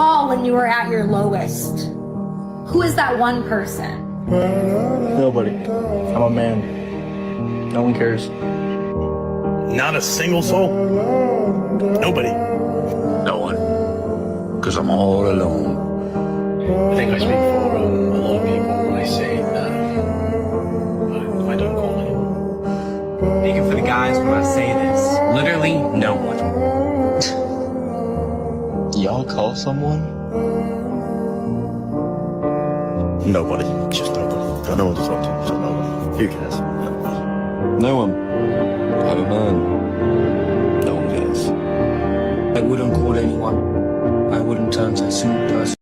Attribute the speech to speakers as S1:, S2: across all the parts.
S1: call when you were at your lowest? Who is that one person?
S2: Nobody. I'm a man. No one cares.
S3: Not a single soul. Nobody.
S4: No one. Because I'm all alone.
S5: I think I speak for a lot of people when I say that I don't call anyone.
S6: Speaking for the guys when I say this, literally no one.
S4: Y'all call someone?
S3: Nobody. Just nobody. Got no one to talk to, so nobody. Who cares?
S4: No one. I'm a man. No one cares.
S6: I wouldn't call anyone. I wouldn't turn to a single person.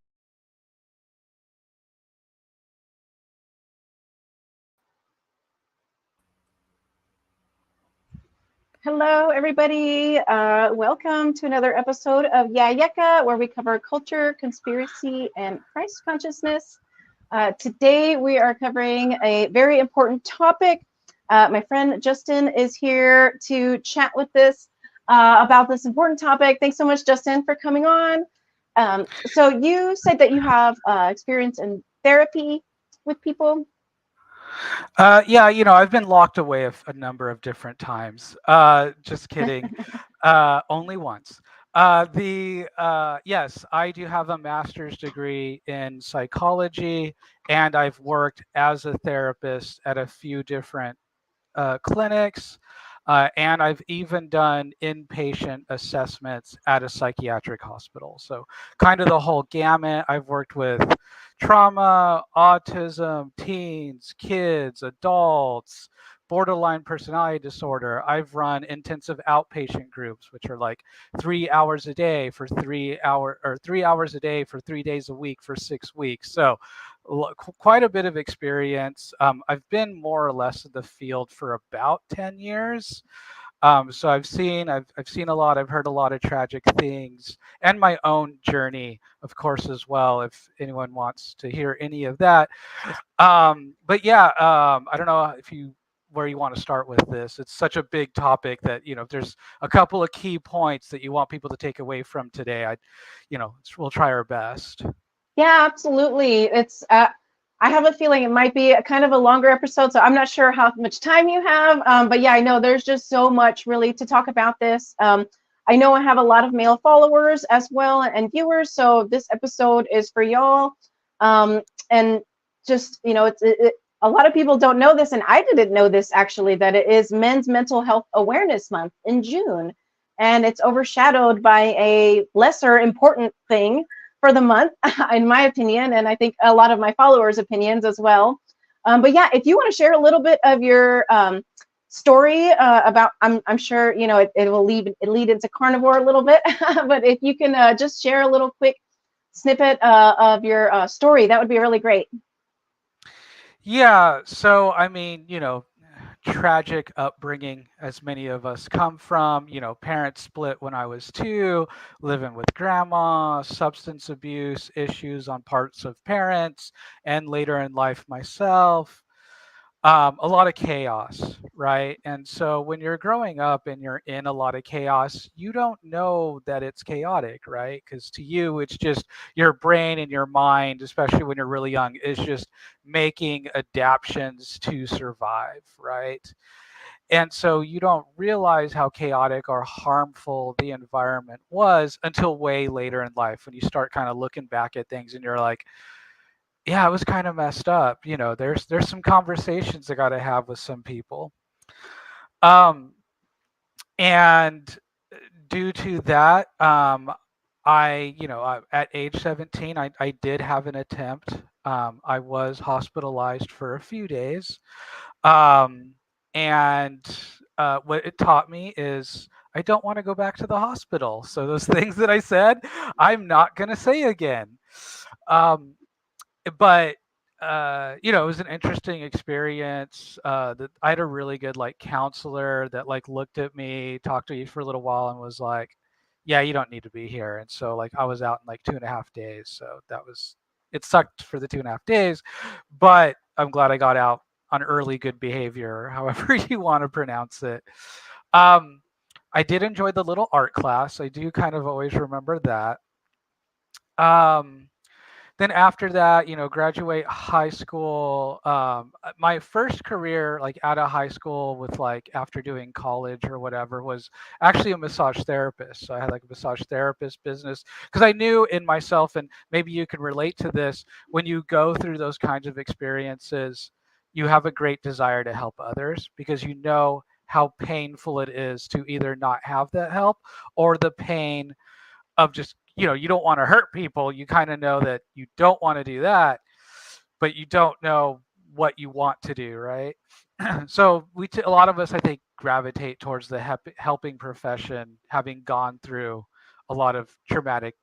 S7: Hello, everybody. Welcome to another episode of Yecca, where we cover culture, conspiracy, and Christ consciousness. Today, we are covering a very important topic. My friend Justin is here to chat with us about this important topic. Thanks so much, Justin, for coming on. So you said that you have experience in therapy with people.
S8: Yeah, I've been locked away a number of different times. Just kidding. Only once. Yes, I do have a master's degree in psychology, and I've worked as a therapist at a few different clinics, and I've even done inpatient assessments at a psychiatric hospital. So kind of the whole gamut. I've worked with trauma, autism, teens, kids, adults, borderline personality disorder. I've run intensive outpatient groups, which are like 3 hours a day for 3 hours a day for 3 days a week for 6 weeks. So quite a bit of experience. I've been more or less in the field for about 10 years. So I've seen a lot. I've heard a lot of tragic things, and my own journey, of course, as well. If anyone wants to hear any of that, but yeah, I don't know where you want to start with this. It's such a big topic that if there's a couple of key points that you want people to take away from today, we'll try our best.
S7: Yeah, absolutely. It's I have a feeling it might be a kind of a longer episode, so I'm not sure how much time you have. But yeah, I know there's just so much really to talk about this. I know I have a lot of male followers as well and viewers, so this episode is for y'all. And just a lot of people don't know this, and I didn't know this actually, that it is Men's Mental Health Awareness Month in June, and it's overshadowed by a lesser important thing for the month, in my opinion, and I think a lot of my followers' opinions as well. But yeah, if you want to share a little bit of your story about, I'm sure it will lead into Carnivore a little bit, but if you can just share a little quick snippet of your story, that would be really great.
S8: Yeah. So I mean, tragic upbringing as many of us come from. Parents split when I was 2, living with grandma, substance abuse issues on parts of parents, and later in life myself. A lot of chaos, right? And so when you're growing up and you're in a lot of chaos, you don't know that it's chaotic, right? Because to you, it's just your brain and your mind, especially when you're really young, is just making adaptations to survive, right? And so you don't realize how chaotic or harmful the environment was until way later in life when you start kind of looking back at things and you're like, yeah, it was kind of messed up. There's some conversations I got to have with some people. And due to that, at age 17, I did have an attempt. I was hospitalized for a few days. And what it taught me is I don't want to go back to the hospital. So those things that I said, I'm not going to say again. But it was an interesting experience. That I had a really good counselor that looked at me, talked to me for a little while, and was like, "Yeah, you don't need to be here." And so I was out in 2.5 days. So it sucked for the 2.5 days, but I'm glad I got out on early good behavior, however you want to pronounce it. I did enjoy the little art class. I do kind of always remember that. Then after that, graduate high school. My first career, like out of high school, with like after doing college or whatever, was actually a massage therapist. So I had like a massage therapist business because I knew in myself, and maybe you can relate to this. When you go through those kinds of experiences, you have a great desire to help others because you know how painful it is to either not have that help or the pain of just you don't want to hurt people. You kind of know that you don't want to do that, but you don't know what you want to do, right? So a lot of us, I think, gravitate towards the helping profession, having gone through a lot of traumatic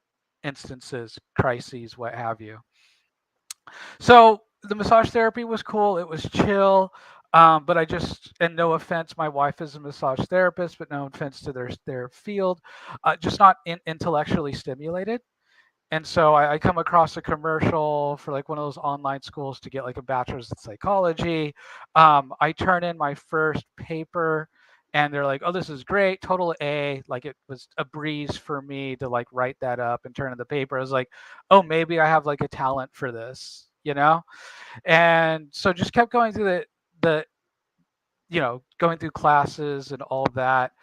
S8: instances, crises, what have you. So the massage therapy was cool. It was chill. But and no offense, my wife is a massage therapist, but no offense to their field, just not intellectually stimulated. And so I come across a commercial for like one of those online schools to get like a bachelor's in psychology. I turn in my first paper and they're like, oh, this is great, total A. Like it was a breeze for me to like write that up and turn in the paper. I was like, oh, maybe I have like a talent for this, And so just kept going through the going through classes and all that.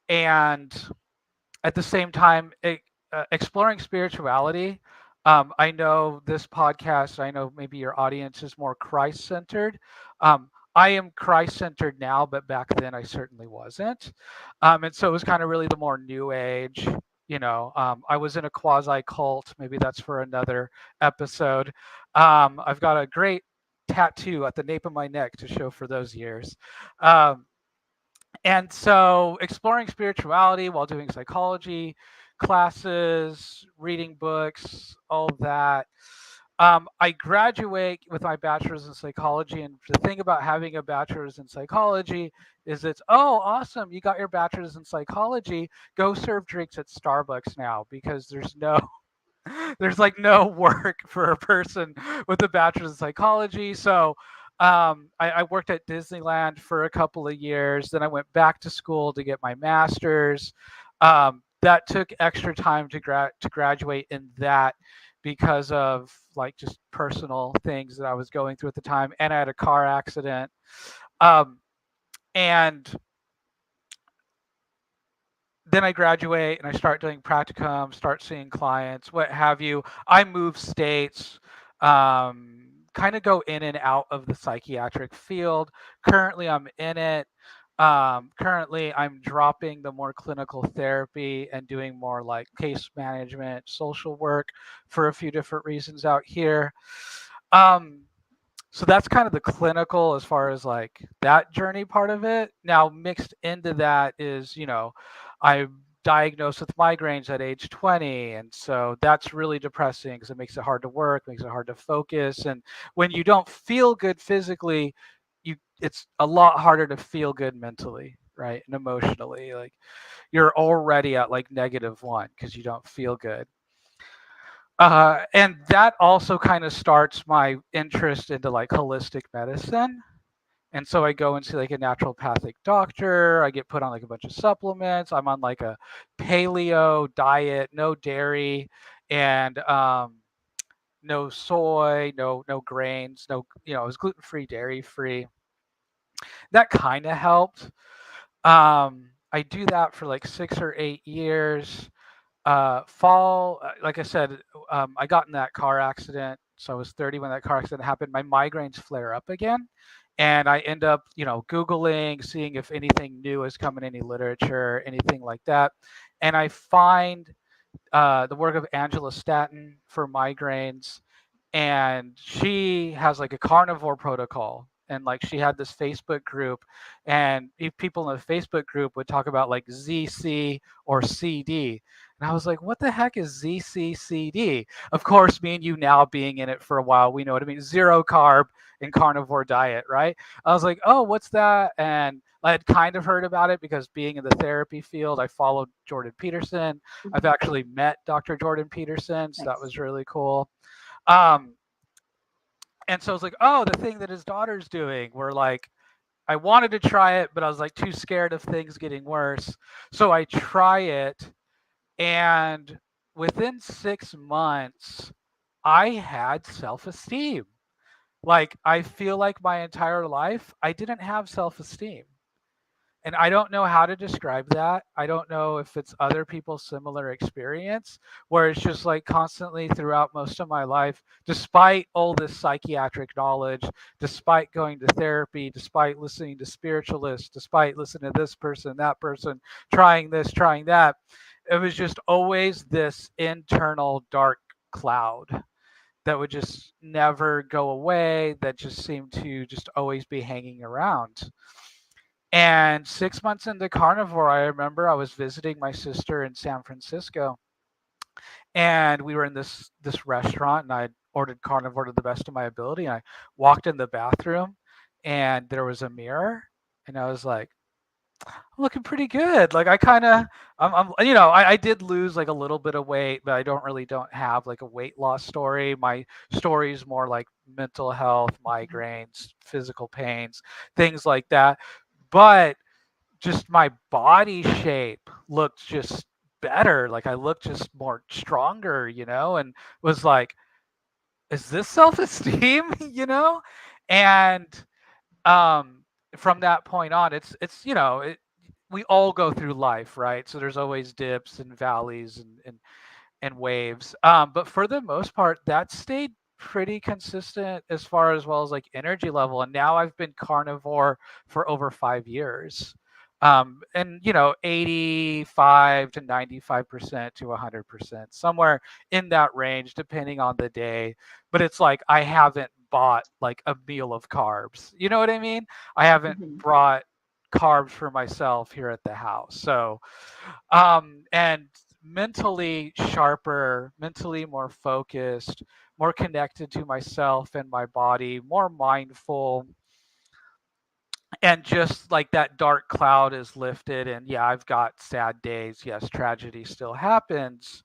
S8: And at the same time, exploring spirituality. I know this podcast, I know maybe your audience is more Christ centered. I am Christ centered now, but back then I certainly wasn't. And so it was kind of really the more new age. I was in a quasi cult. Maybe that's for another episode. I've got a great tattoo at the nape of my neck to show for those years. And so exploring spirituality while doing psychology classes, reading books, all that. I graduate with my bachelor's in psychology. And the thing about having a bachelor's in psychology is it's, oh, awesome. You got your bachelor's in psychology. Go serve drinks at Starbucks now because there's like no work for a person with a bachelor's in psychology. So I worked at Disneyland for a couple of years. Then I went back to school to get my master's. That took extra time to graduate in that because of like just personal things that I was going through at the time, and I had a car accident. And then I graduate and I start doing practicum, start seeing clients, what have you. I move states, kind of go in and out of the psychiatric field. Currently, I'm in it. Currently, I'm dropping the more clinical therapy and doing more like case management, social work for a few different reasons out here. So that's kind of the clinical as far as like that journey part of it. Now, mixed into that is, I'm diagnosed with migraines at age 20. And so that's really depressing because it makes it hard to work, makes it hard to focus. And when you don't feel good physically, it's a lot harder to feel good mentally, right? And emotionally. Like you're already at like -1 because you don't feel good. And that also kind of starts my interest into like holistic medicine. And so I go and see like a naturopathic doctor. I get put on like a bunch of supplements. I'm on like a paleo diet, no dairy, and no soy, no grains, no, it was gluten free, dairy free. That kind of helped. I do that for like 6 or 8 years. Like I said, I got in that car accident. So I was 30 when that car accident happened. My migraines flare up again. And I end up, Googling, seeing if anything new has come in any literature, anything like that. And I find the work of Angela Stanton for migraines. And she has like a carnivore protocol. And like she had this Facebook group, and people in the Facebook group would talk about like ZC or CD. And I was like, what the heck is ZCCD? Of course, me and you now being in it for a while, we know what I mean. Zero carb and carnivore diet, right? I was like, oh, what's that? And I had kind of heard about it because being in the therapy field, I followed Jordan Peterson. I've actually met Dr. Jordan Peterson, so that was really cool. And so I was like, oh, the thing that his daughter's doing. We're like, I wanted to try it, but I was like too scared of things getting worse. So I try it. And within 6 months, I had self-esteem. Like, I feel like my entire life, I didn't have self-esteem. And I don't know how to describe that. I don't know if it's other people's similar experience, where it's just like constantly throughout most of my life, despite all this psychiatric knowledge, despite going to therapy, despite listening to spiritualists, despite listening to this person, that person, trying this, trying that, it was just always this internal dark cloud that would just never go away, that just seemed to just always be hanging around. And 6 months into Carnivore, I remember I was visiting my sister in San Francisco, and we were in this restaurant, and I ordered Carnivore to the best of my ability. And I walked in the bathroom, and there was a mirror, and I was like, I'm looking pretty good. Like, I kind of, I did lose like a little bit of weight, but I don't have like a weight loss story. My story is more like mental health, migraines, physical pains, things like that. But just my body shape looked just better. Like, I looked just more stronger, and was like, is this self-esteem? And from that point on, we all go through life, right? So there's always dips and valleys and waves. But for the most part, that stayed pretty consistent as far as well as like energy level. And now I've been carnivore for over 5 years. And 85 to 95% to 100%, somewhere in that range, depending on the day. But it's like I haven't bought like a meal of carbs. You know what I mean? I haven't brought carbs for myself here at the house. So, and mentally sharper, mentally more focused, more connected to myself and my body, more mindful. And just like that dark cloud is lifted. And yeah, I've got sad days. Yes, tragedy still happens,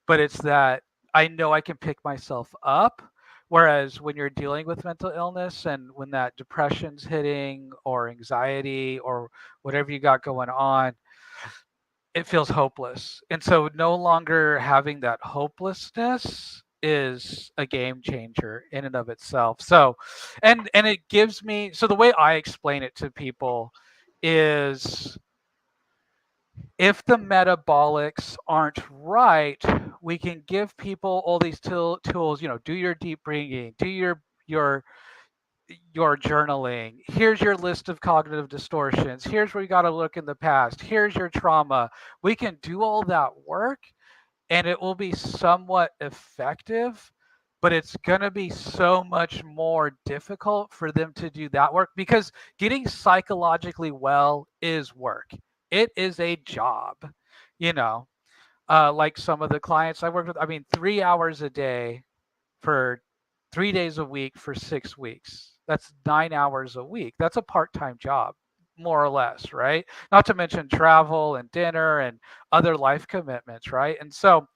S8: but it's that I know I can pick myself up. Whereas when you're dealing with mental illness and when that depression's hitting or anxiety or whatever you got going on, it feels hopeless. And so no longer having that hopelessness is a game changer in and of itself. So and it gives me, so the way I explain it to people is, if the metabolics aren't right, we can give people all these tools, do your deep breathing, do your journaling. Here's your list of cognitive distortions. Here's where you got to look in the past. Here's your trauma. We can do all that work and it will be somewhat effective, but it's going to be so much more difficult for them to do that work, because getting psychologically well is work. It is a job, you know. Like some of the clients I work with, 3 hours a day for 3 days a week for 6 weeks. That's 9 hours a week. That's a part-time job, more or less, right? Not to mention travel and dinner and other life commitments, right? And so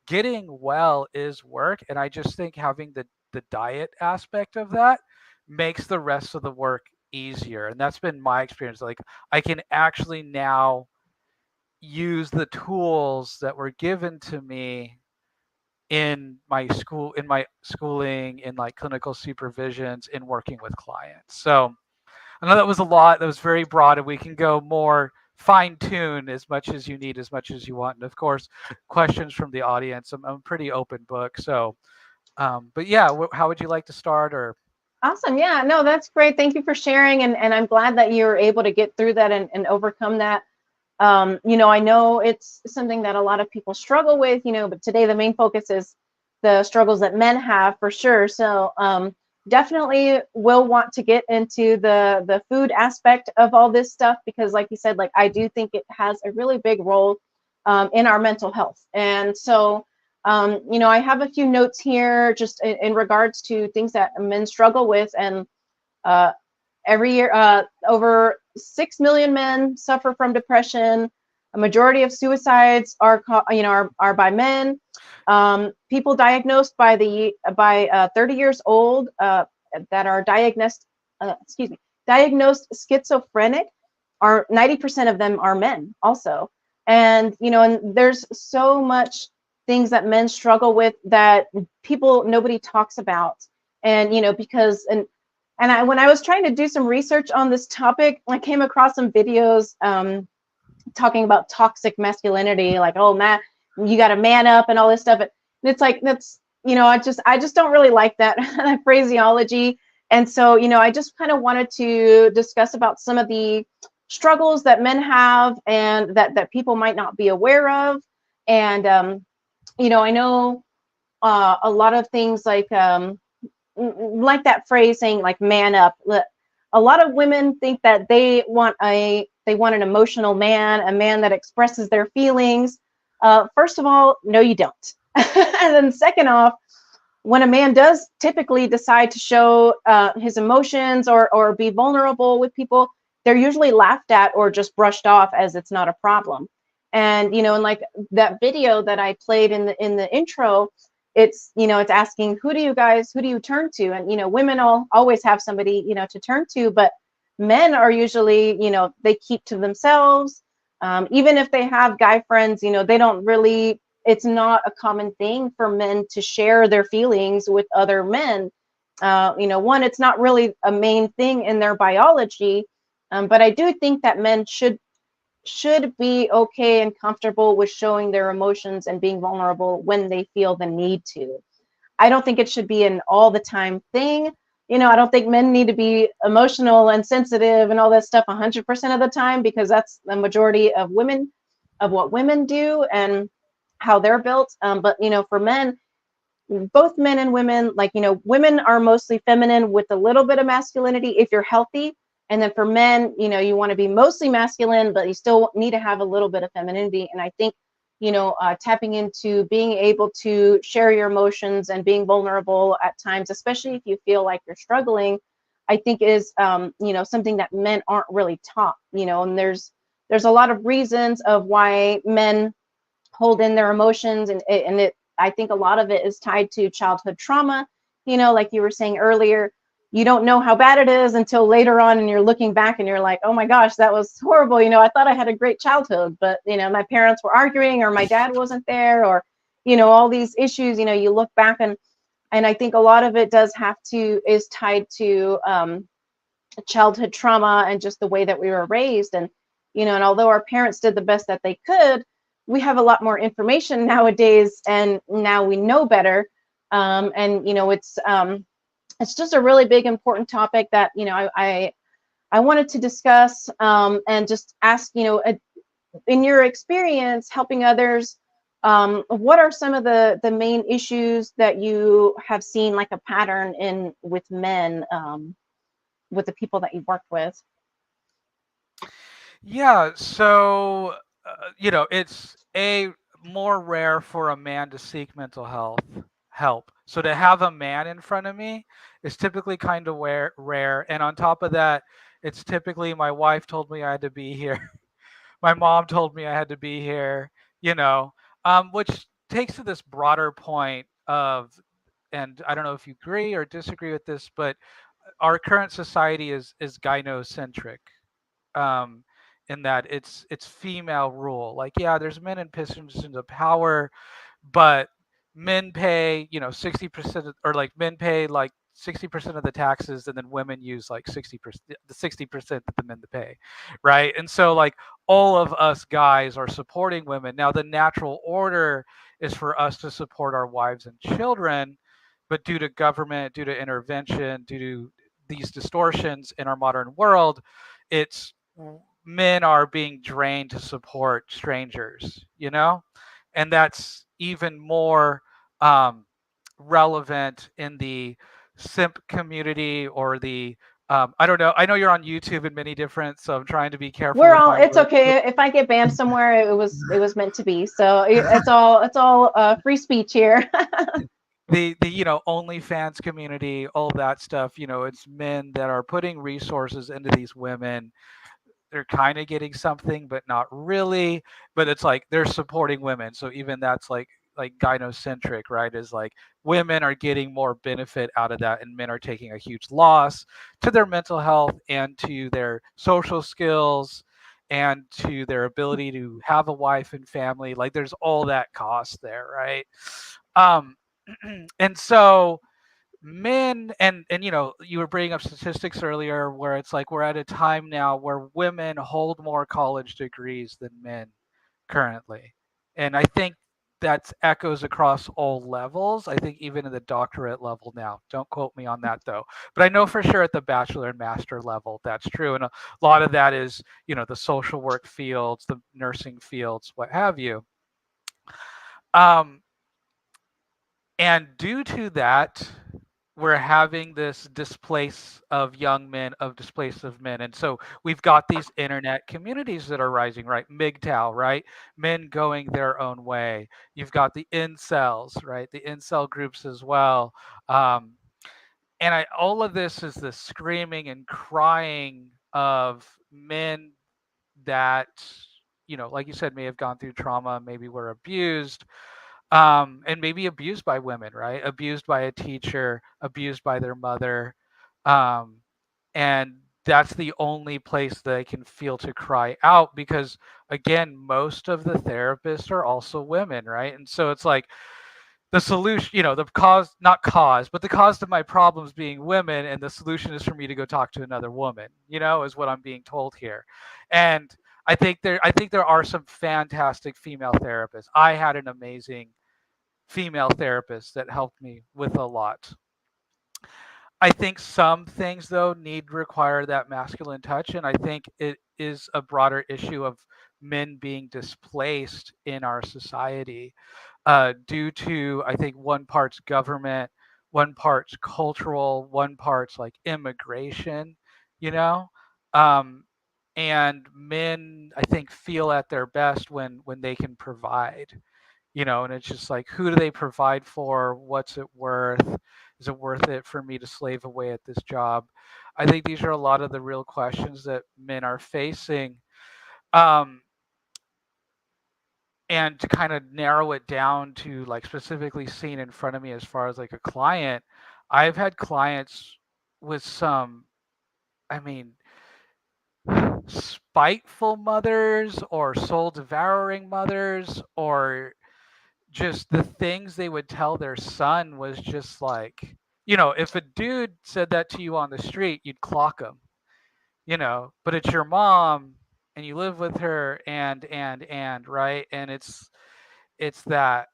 S8: getting well is work. And I just think having the diet aspect of that makes the rest of the work easier. And that's been my experience. Like, I can actually now use the tools that were given to me in my schooling, in like clinical supervisions, in working with clients. So I know that was a lot. That was very broad, and we can go more fine tune as much as you need, as much as you want. And of course, questions from the audience. I'm a pretty open book. So, but yeah, how would you like to start? Or
S7: Awesome. Yeah, no, that's great. Thank you for sharing. And I'm glad that you were able to get through that and overcome that. I know it's something that a lot of people struggle with, but today the main focus is the struggles that men have, for sure. So definitely will want to get into the food aspect of all this stuff, because like you said, like, I do think it has a really big role in our mental health. And so I have a few notes here just in regards to things that men struggle with. And every year, over 6 million men suffer from depression. A majority of suicides are by men. People diagnosed by 30 years old that are diagnosed schizophrenic, are 90% of them are men also. And and there's so much things that men struggle with that nobody talks about. And, because, when I was trying to do some research on this topic, I came across some videos talking about toxic masculinity, like, oh man, you got to man up and all this stuff. And it's like, that's, I just don't really like that, that phraseology. And so, I just kind of wanted to discuss about some of the struggles that men have and that people might not be aware of. And, I know a lot of things like that phrase saying like man up. A lot of women think that they want an emotional man, a man that expresses their feelings. First of all, no, you don't. And then second off, when a man does typically decide to show his emotions or be vulnerable with people, they're usually laughed at or just brushed off as it's not a problem. And and like that video that I played in the intro, it's it's asking, who do you turn to? And women always have somebody to turn to, but men are usually they keep to themselves. Even if they have guy friends, they don't really, it's not a common thing for men to share their feelings with other men. One, it's not really a main thing in their biology, but I do think that men should be okay and comfortable with showing their emotions and being vulnerable when they feel the need to. I don't think it should be an all the time thing. I don't think men need to be emotional and sensitive and all that stuff 100% of the time, because that's the majority of what women do and how they're built. But for men, both men and women, like, women are mostly feminine with a little bit of masculinity if you're healthy. And then for men, you want to be mostly masculine, but you still need to have a little bit of femininity. And I think, tapping into being able to share your emotions and being vulnerable at times, especially if you feel like you're struggling, I think is, something that men aren't really taught, and there's a lot of reasons of why men hold in their emotions. And I think a lot of it is tied to childhood trauma, like you were saying earlier. You don't know how bad it is until later on, and you're looking back and you're like, oh my gosh, that was horrible. I thought I had a great childhood, but my parents were arguing, or my dad wasn't there, or all these issues. You look back, and I think a lot of it is tied to childhood trauma and just the way that we were raised. And and although our parents did the best that they could, we have a lot more information nowadays, and now we know better. And it's just a really big, important topic that I wanted to discuss, and just ask, in your experience helping others, what are some of the main issues that you have seen, like a pattern in with men, with the people that you've worked with?
S8: Yeah, so it's more rare for a man to seek mental health help. So to have a man in front of me is typically kind of rare. And on top of that, it's typically my wife told me I had to be here. My mom told me I had to be here, which takes to this broader point of, and I don't know if you agree or disagree with this, but our current society is gynocentric, um, in that it's female rule. Like, yeah, there's men in positions of power, but men pay 60%, or like men pay like 60% of the taxes, and then women use like 60%, the 60% that the men pay, right? And so like all of us guys are supporting women. Now the natural order is for us to support our wives and children, but due to government, due to intervention, due to these distortions in our modern world, it's men are being drained to support strangers, and that's even more relevant in the simp community, or the I don't know. I know you're on YouTube and many different, so I'm trying to be careful.
S7: It's okay if I get banned somewhere. It was meant to be. So it's all free speech here.
S8: the OnlyFans community, all that stuff. It's men that are putting resources into these women. They're kind of getting something, but not really. But it's like they're supporting women. So even that's like gynocentric, right? Is like women are getting more benefit out of that, and men are taking a huge loss to their mental health and to their social skills. and to their ability to have a wife and family. Like there's all that cost there, right? Um, and so men and you were bringing up statistics earlier where it's like we're at a time now where women hold more college degrees than men currently. And I think that echoes across all levels. I think even in the doctorate level now. Don't quote me on that though. But I know for sure at the bachelor and master level that's true. And a lot of that is, the social work fields, the nursing fields, what have you. Um, and due to that, we're having this displace of men. And so we've got these internet communities that are rising, right? MGTOW, right? Men going their own way. You've got the incels, right? The incel groups as well. Um, and all of this is the screaming and crying of men that, like you said, may have gone through trauma, maybe were abused, and maybe abused by women, right? Abused by a teacher, abused by their mother. Um, and that's the only place they can feel to cry out because, again, most of the therapists are also women, right? And so it's like the solution, the cause, not cause, but the cause to my problems being women, and the solution is for me to go talk to another woman, is what I'm being told here. And I think there are some fantastic female therapists. I had an amazing female therapist that helped me with a lot. I think some things though need require that masculine touch, and I think it is a broader issue of men being displaced in our society due to I think one part's government, one part's cultural, one part's like immigration, you know, um, and men I think feel at their best when they can provide, and it's just like, who do they provide for? What's it worth? Is it worth it for me to slave away at this job? I think these are a lot of the real questions that men are facing. Um, and to kind of narrow it down to like specifically seen in front of me as far as like a client, I've had clients with some, I mean, spiteful mothers or soul devouring mothers or just the things they would tell their son was just like, if a dude said that to you on the street, you'd clock him, but it's your mom and you live with her and right. And it's that,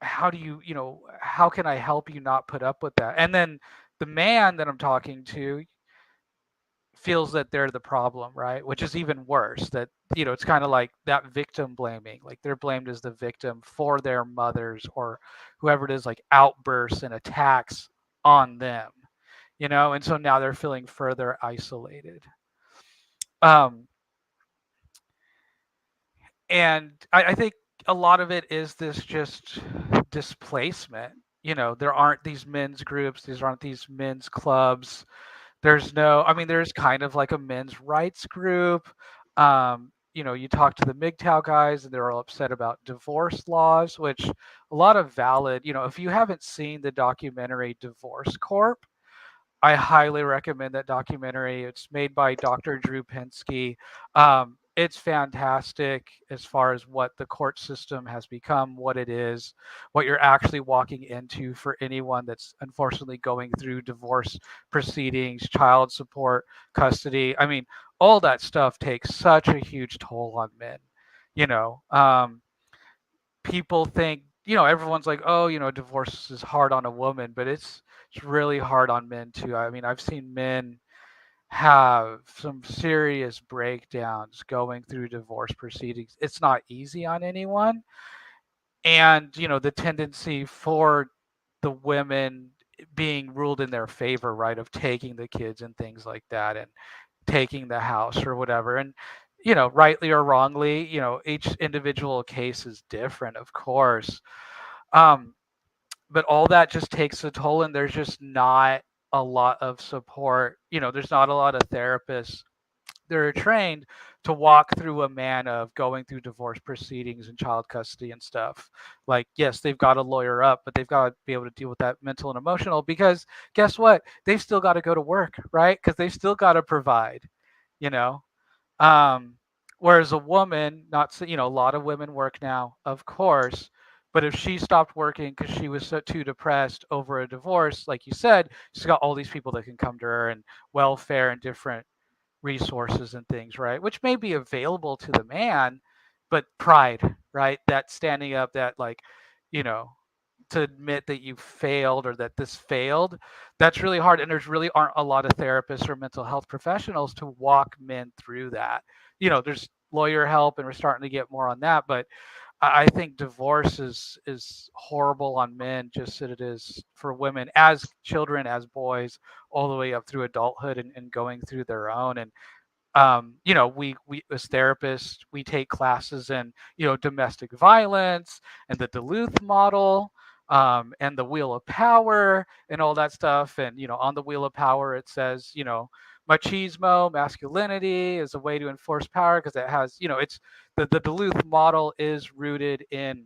S8: how do how can I help you not put up with that? And then the man that I'm talking to feels that they're the problem, right? Which is even worse. That it's kind of like that victim blaming, like they're blamed as the victim for their mothers or whoever it is, like outbursts and attacks on them, and so now they're feeling further isolated. Um, and I think a lot of it is this just displacement. There aren't these men's groups, these aren't these men's clubs. There's no, I mean, there's kind of like a men's rights group. You talk to the MGTOW guys and they're all upset about divorce laws, which a lot of valid, if you haven't seen the documentary Divorce Corp, I highly recommend that documentary. It's made by Dr. Drew Pinsky. It's fantastic as far as what the court system has become, what it is, what you're actually walking into for anyone that's unfortunately going through divorce proceedings, child support, custody. I mean, all that stuff takes such a huge toll on men. You know, um, People think, everyone's like, oh, divorce is hard on a woman, but it's really hard on men too. I mean, I've seen men have some serious breakdowns going through divorce proceedings. It's not easy on anyone. And, the tendency for the women being ruled in their favor, right, of taking the kids and things like that and taking the house or whatever. And, rightly or wrongly, each individual case is different, of course. Um, but all that just takes a toll, and there's just not a lot of support. There's not a lot of therapists that are trained to walk through a man of going through divorce proceedings and child custody and stuff. Like, yes, they've got to lawyer up, but they've got to be able to deal with that mental and emotional, because guess what? They've still got to go to work, right? Because they've still got to provide, you know? Whereas a woman, a lot of women work now, of course, but if she stopped working because she was too depressed over a divorce, like you said, she's got all these people that can come to her and welfare and different resources and things, right? Which may be available to the man, but pride, right? That standing up, that like, you know, to admit that you failed or that this failed, that's really hard. And there's really aren't a lot of therapists or mental health professionals to walk men through that. There's lawyer help and we're starting to get more on that, but I think divorce is horrible on men just as it is for women, as children, as boys, all the way up through adulthood and going through their own. And we as therapists, we take classes in, domestic violence and the Duluth model, and the wheel of power and all that stuff. And, on the wheel of power, it says, machismo, masculinity is a way to enforce power because it has, it's the Duluth model is rooted in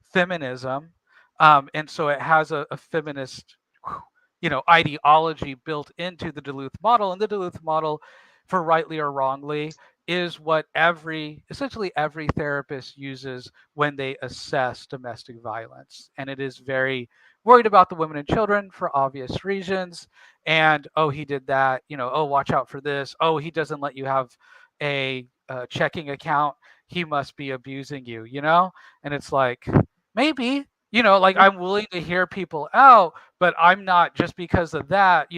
S8: feminism. And so it has a feminist, ideology built into the Duluth model. And the Duluth model, for rightly or wrongly, is what essentially every therapist uses when they assess domestic violence. And it is very worried about the women and children for obvious reasons. And, oh, he did that, oh, watch out for this. Oh, he doesn't let you have a checking account. He must be abusing you, And it's like, maybe, like I'm willing to hear people out, but I'm not just because of that,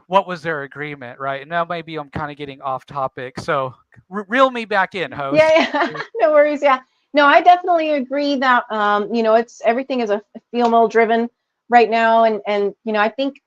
S8: what was their agreement, right? And now maybe I'm kind of getting off topic. So reel me back in, host.
S7: Yeah. No worries. Yeah. No, I definitely agree that, it's everything is a female driven right now. And, I think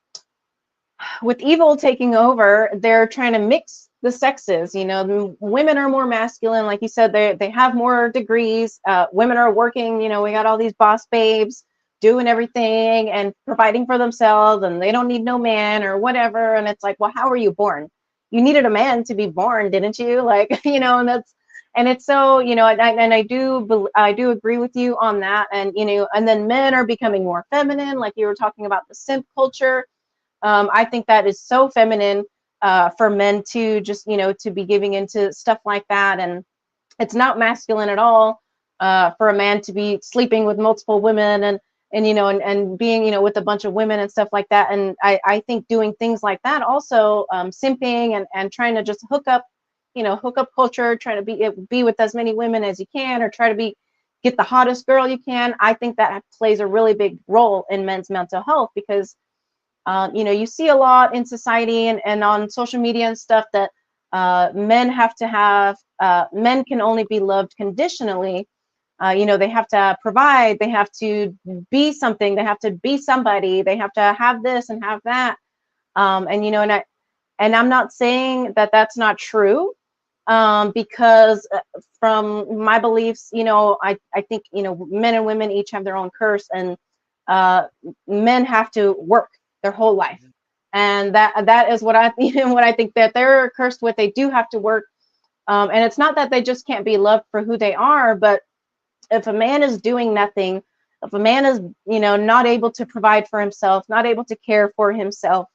S7: with evil taking over, they're trying to mix the sexes. The women are more masculine, like you said. They have more degrees. Women are working. We got all these boss babes doing everything and providing for themselves, and they don't need no man or whatever. And it's like, well, how were you born? You needed a man to be born, didn't you? Like, and it's so, and I do agree with you on that. And and then men are becoming more feminine, like you were talking about the simp culture. I think that is so feminine for men to just, to be giving into stuff like that. And it's not masculine at all for a man to be sleeping with multiple women and being, with a bunch of women and stuff like that. And I think doing things like that also, simping and trying to just hook up culture, trying to be with as many women as you can, or try to get the hottest girl you can. I think that plays a really big role in men's mental health because you see a lot in society and on social media and stuff that men can only be loved conditionally. They have to provide, they have to be something, they have to be somebody, they have to have this and have that. And I'm not saying that that's not true, because from my beliefs, I think, men and women each have their own curse, and men have to work their whole life. And that is what I think that they're cursed with. They do have to work. And it's not that they just can't be loved for who they are, but if a man is doing nothing, if a man is, not able to provide for himself, not able to care for himself,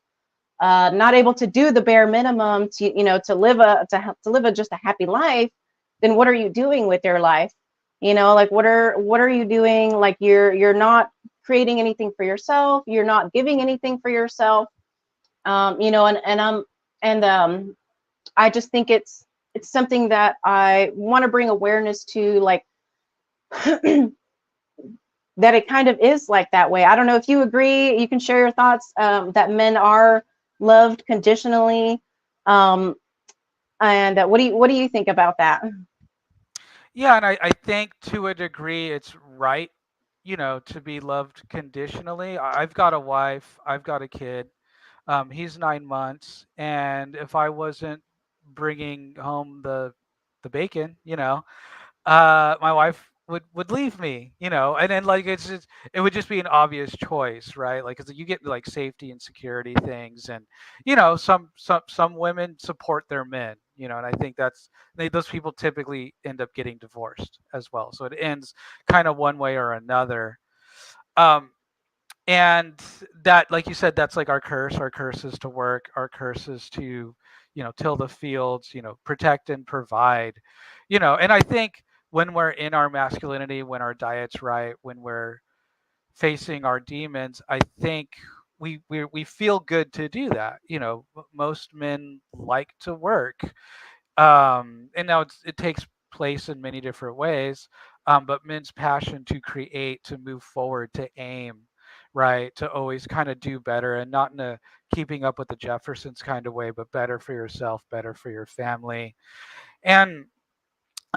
S7: not able to do the bare minimum to live just a happy life, then what are you doing with your life? Like what are you doing? Like you're not creating anything for yourself. You're not giving anything for yourself. I just think it's something that I want to bring awareness to, like, that it kind of is like that way. I don't know if you agree. You can share your thoughts, that men are loved conditionally. And what do you think about that?
S8: Yeah, and I think to a degree it's right, to be loved conditionally. I've got a wife, I've got a kid. He's 9 months, and if I wasn't bringing home the bacon, my wife would leave me, and then like it would just be an obvious choice, right? Like, 'cause you get like safety and security things, and some women support their men, and I think those people typically end up getting divorced as well. So it ends kind of one way or another. And that, like you said, that's like our curse. Our curse is to work. Our curse is to, till the fields, protect and provide, and I think when we're in our masculinity, when our diet's right, when we're facing our demons, I think we feel good to do that. Most men like to work, and now it takes place in many different ways, but men's passion to create, to move forward, to aim, right, to always kind of do better, and not in a keeping up with the Jeffersons kind of way, but better for yourself, better for your family, and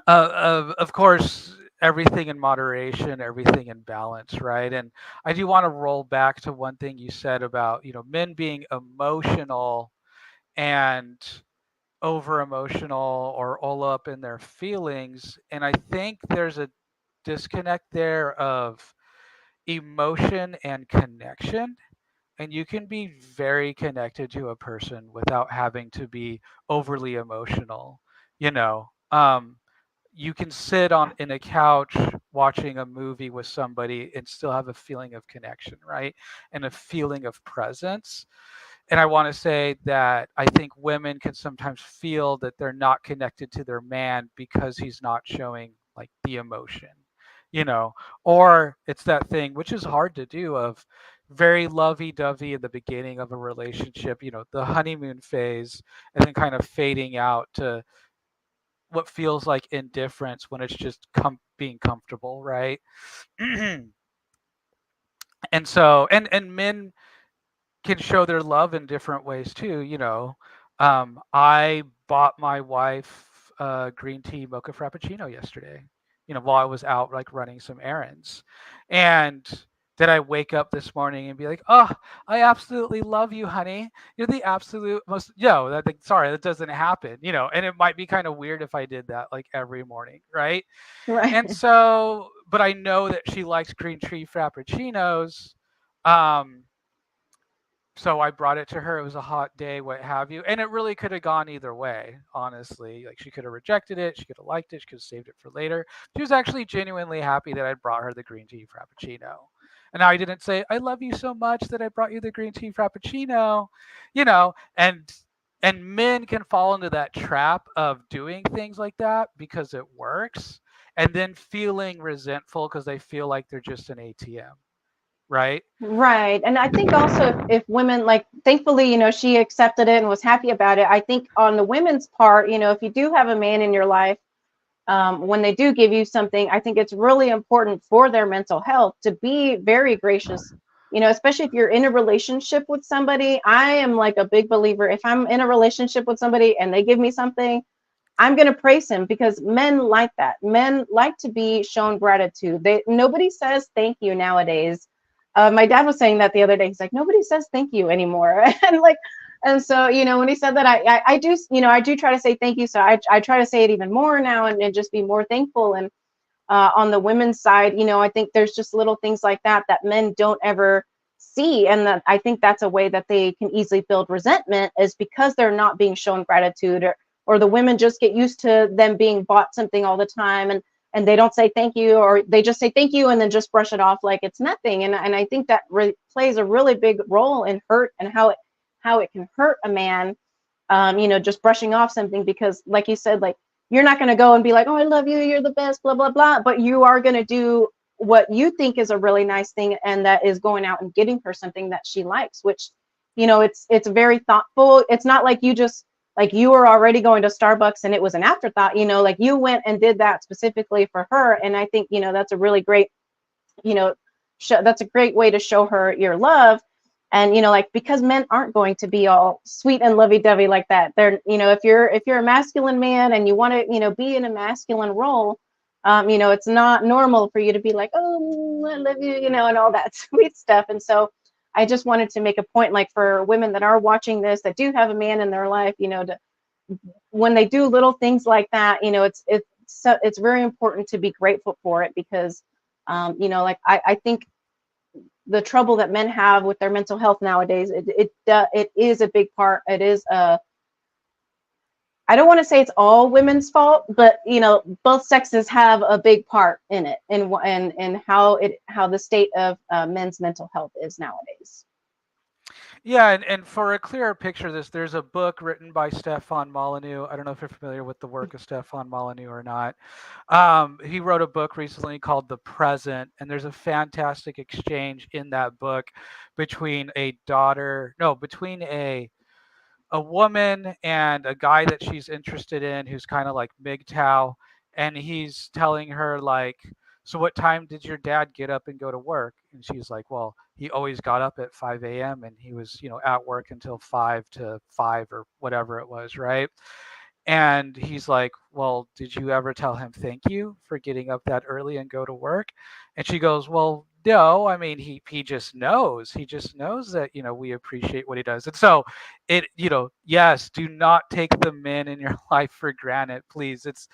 S8: of course, everything in moderation, everything in balance, right? And I do want to roll back to one thing you said about men being emotional and over emotional or all up in their feelings. And I think there's a disconnect there of emotion and connection. And you can be very connected to a person without having to be overly emotional. You know, um, you can sit on in a couch watching a movie with somebody and still have a feeling of connection, right? And a feeling of presence. And I want to say that I think women can sometimes feel that they're not connected to their man because he's not showing like the emotion, you know, or it's that thing which is hard to do of very lovey-dovey in the beginning of a relationship, the honeymoon phase, and then kind of fading out to what feels like indifference when it's just being comfortable, right? And so, and men can show their love in different ways too. I bought my wife green tea mocha frappuccino yesterday, while I was out like running some errands. And did I wake up this morning and be like, oh, I absolutely love you, honey. You're the absolute most, sorry, that doesn't happen, and it might be kind of weird if I did that like every morning, right?
S7: Right.
S8: And so, but I know that she likes green tea frappuccinos. Um, so I brought it to her. It was a hot day, what have you. And it really could have gone either way, honestly. Like she could have rejected it. She could have liked it. She could have saved it for later. She was actually genuinely happy that I brought her the green tea frappuccino. And I didn't say, I love you so much that I brought you the green tea frappuccino, and men can fall into that trap of doing things like that because it works and then feeling resentful because they feel like they're just an ATM, right?
S7: Right. And I think also if women, like, thankfully, she accepted it and was happy about it. I think on the women's part, if you do have a man in your life, when they do give you something, I think it's really important for their mental health to be very gracious, especially if you're in a relationship with somebody. I am like a big believer. If I'm in a relationship with somebody and they give me something, I'm going to praise him, because men like that. Men like to be shown gratitude. Nobody says thank you nowadays. My dad was saying that the other day. He's like, nobody says thank you anymore. And so, when he said that, I do, I do try to say thank you. So I try to say it even more now, and just be more thankful. And on the women's side, I think there's just little things like that men don't ever see. And that I think that's a way that they can easily build resentment, is because they're not being shown gratitude, or the women just get used to them being bought something all the time, and they don't say thank you, or they just say thank you and then just brush it off like it's nothing. And I think that plays a really big role in hurt, and how it can hurt a man, just brushing off something, because like you said, like, you're not going to go and be like, oh, I love you, you're the best, blah, blah, blah. But you are going to do what you think is a really nice thing, and that is going out and getting her something that she likes, which, it's very thoughtful. It's not like you just, like, you were already going to Starbucks and it was an afterthought, like you went and did that specifically for her. And I think, that's a really great, that's a great way to show her your love. And, like, because men aren't going to be all sweet and lovey-dovey like that. They're, if you're a masculine man and you want to, be in a masculine role, it's not normal for you to be like, oh, I love you, and all that sweet stuff. And so I just wanted to make a point, like, for women that are watching this, that do have a man in their life, when they do little things like that, it's very important to be grateful for it, because, like, I think the trouble that men have with their mental health nowadays, it is a big part. It is I don't want to say it's all women's fault, but both sexes have a big part in it, and how the state of men's mental health is nowadays.
S8: Yeah, and for a clearer picture of this, there's a book written by Stefan Molyneux. I don't know if you're familiar with the work of Stefan Molyneux or not. He wrote a book recently called The Present, and there's a fantastic exchange in that book between between a woman and a guy that she's interested in who's kind of like MGTOW, and he's telling her like, so what time did your dad get up and go to work? And she's like, well, he always got up at 5 a.m. and he was, at work until 5 or whatever it was, right? And he's like, well, did you ever tell him thank you for getting up that early and go to work? And she goes, well, no, I mean, he just knows. He just knows that, we appreciate what he does. And so yes, do not take the men in your life for granted, please. It's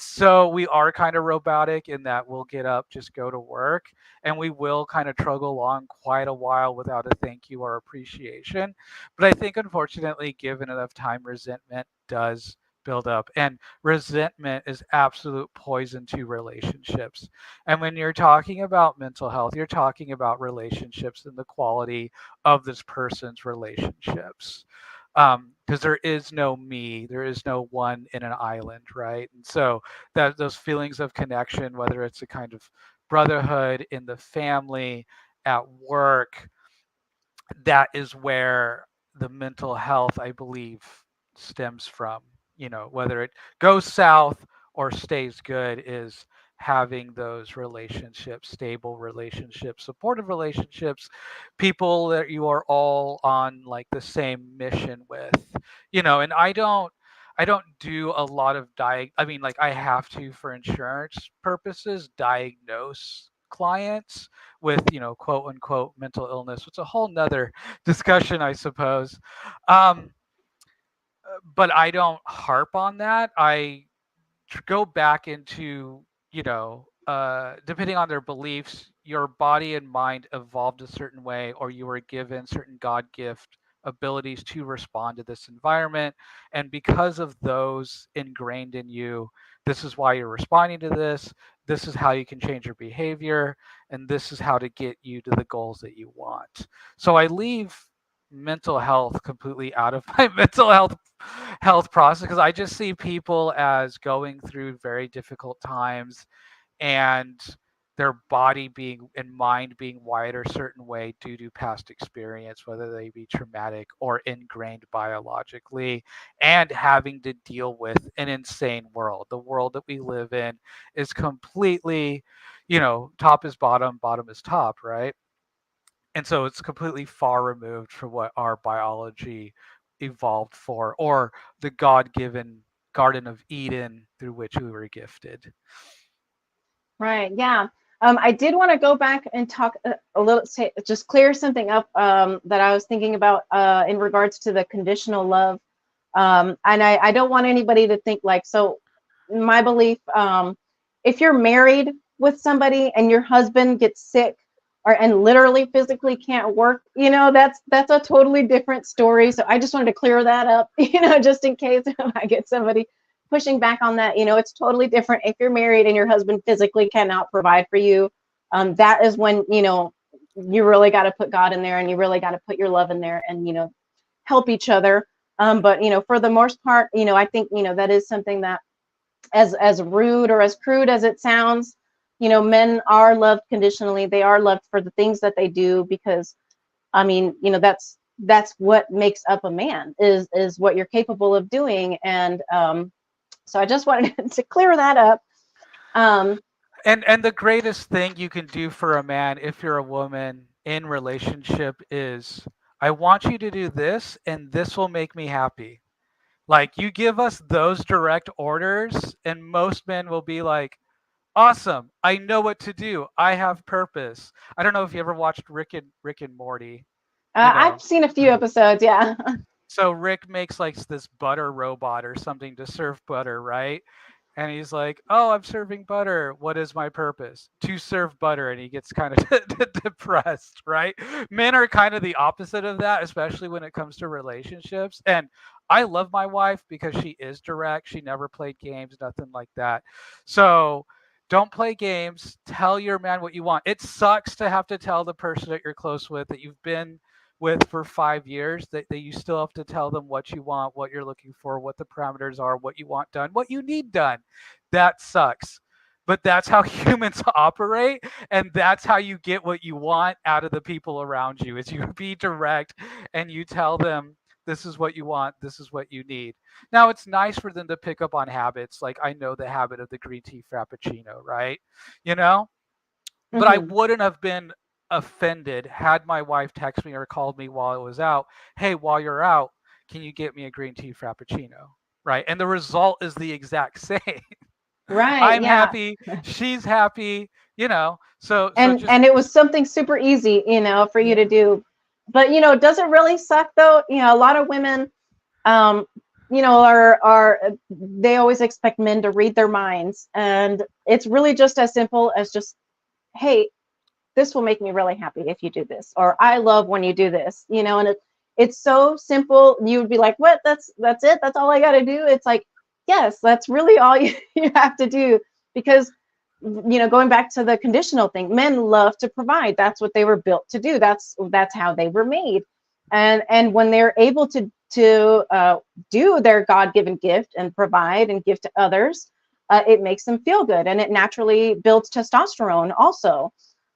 S8: so we are kind of robotic in that we'll get up, just go to work, and we will kind of trudge along quite a while without a thank you or appreciation. But I think unfortunately, given enough time, resentment does build up, and resentment is absolute poison to relationships. And when you're talking about mental health, you're talking about relationships and the quality of this person's relationships. Because there is no me, there is no one in an island, right? And so that those feelings of connection, whether it's a kind of brotherhood in the family, at work, that is where the mental health, I believe, stems from. Whether it goes south or stays good is having those relationships, stable relationships, supportive relationships, people that you are all on like the same mission with. And I don't do a lot of I mean, like, I have to, for insurance purposes, diagnose clients with, quote unquote mental illness. It's a whole nother discussion, I suppose. Um, but I don't harp on that. I go back into, depending on their beliefs, your body and mind evolved a certain way, or you were given certain God gift abilities to respond to this environment. And because of those ingrained in you, this is why you're responding to this. This is how you can change your behavior. And this is how to get you to the goals that you want. So I leave mental health completely out of my mental health process, because I just see people as going through very difficult times, and their body being and mind being wired a certain way due to past experience, whether they be traumatic or ingrained biologically, and having to deal with an insane world. The world that we live in is completely, top is bottom, bottom is top, right? And so it's completely far removed from what our biology evolved for, or the God-given Garden of Eden through which we were gifted.
S7: Right. Yeah. I did want to go back and talk a little, just clear something up that I was thinking about in regards to the conditional love. And I don't want anybody to think like, so my belief, if you're married with somebody and your husband gets sick and literally physically can't work, that's a totally different story. So I just wanted to clear that up, just in case I get somebody pushing back on that. It's totally different if you're married and your husband physically cannot provide for you. That is when, you really got to put God in there, and you really got to put your love in there, and, help each other. But, for the most part, I think, that is something that, as rude or as crude as it sounds, men are loved conditionally. They are loved for the things that they do, because, I mean, that's what makes up a man, is what you're capable of doing. And so I just wanted to clear that up.
S8: And the greatest thing you can do for a man, if you're a woman in relationship, is, I want you to do this, and this will make me happy. Like, you give us those direct orders, and most men will be like, awesome, I know what to do. I have purpose. I don't know if you ever watched Rick and Morty.
S7: I've seen a few episodes. Yeah.
S8: So Rick makes like this butter robot or something to serve butter, right? And he's like, "Oh, I'm serving butter. What is my purpose? To serve butter." And he gets kind of depressed, right? Men are kind of the opposite of that, especially when it comes to relationships. And I love my wife because she is direct. She never played games, nothing like that. So don't play games. Tell your man what you want. It sucks to have to tell the person that you're close with that you've been with for 5 years, that you still have to tell them what you want, what you're looking for, what the parameters are, what you want done, what you need done. That sucks. But that's how humans operate, and that's how you get what you want out of the people around you. Is you be direct and you tell them, this is what you want, this is what you need. Now, it's nice for them to pick up on habits. Like, I know the habit of the green tea frappuccino, right? You know? But I wouldn't have been offended had my wife texted me or called me while I was out. Hey, while you're out, can you get me a green tea frappuccino? Right? And the result is the exact same.
S7: Right.
S8: I'm
S7: Yeah.
S8: happy, she's happy, you know. So
S7: And
S8: just
S7: it was something super easy, for you to
S8: yeah.
S7: do. But does it really suck though? A lot of women, um, are they always expect men to read their minds, and it's really just as simple as just, hey, this will make me really happy if you do this, or I love when you do this, and it's so simple. You would be like, what? That's it? That's all I got to do? It's like, yes, that's really all you have to do, because going back to the conditional thing, men love to provide. That's what they were built to do. That's how they were made. And when they're able to do their God-given gift and provide and give to others, it makes them feel good, and it naturally builds testosterone also.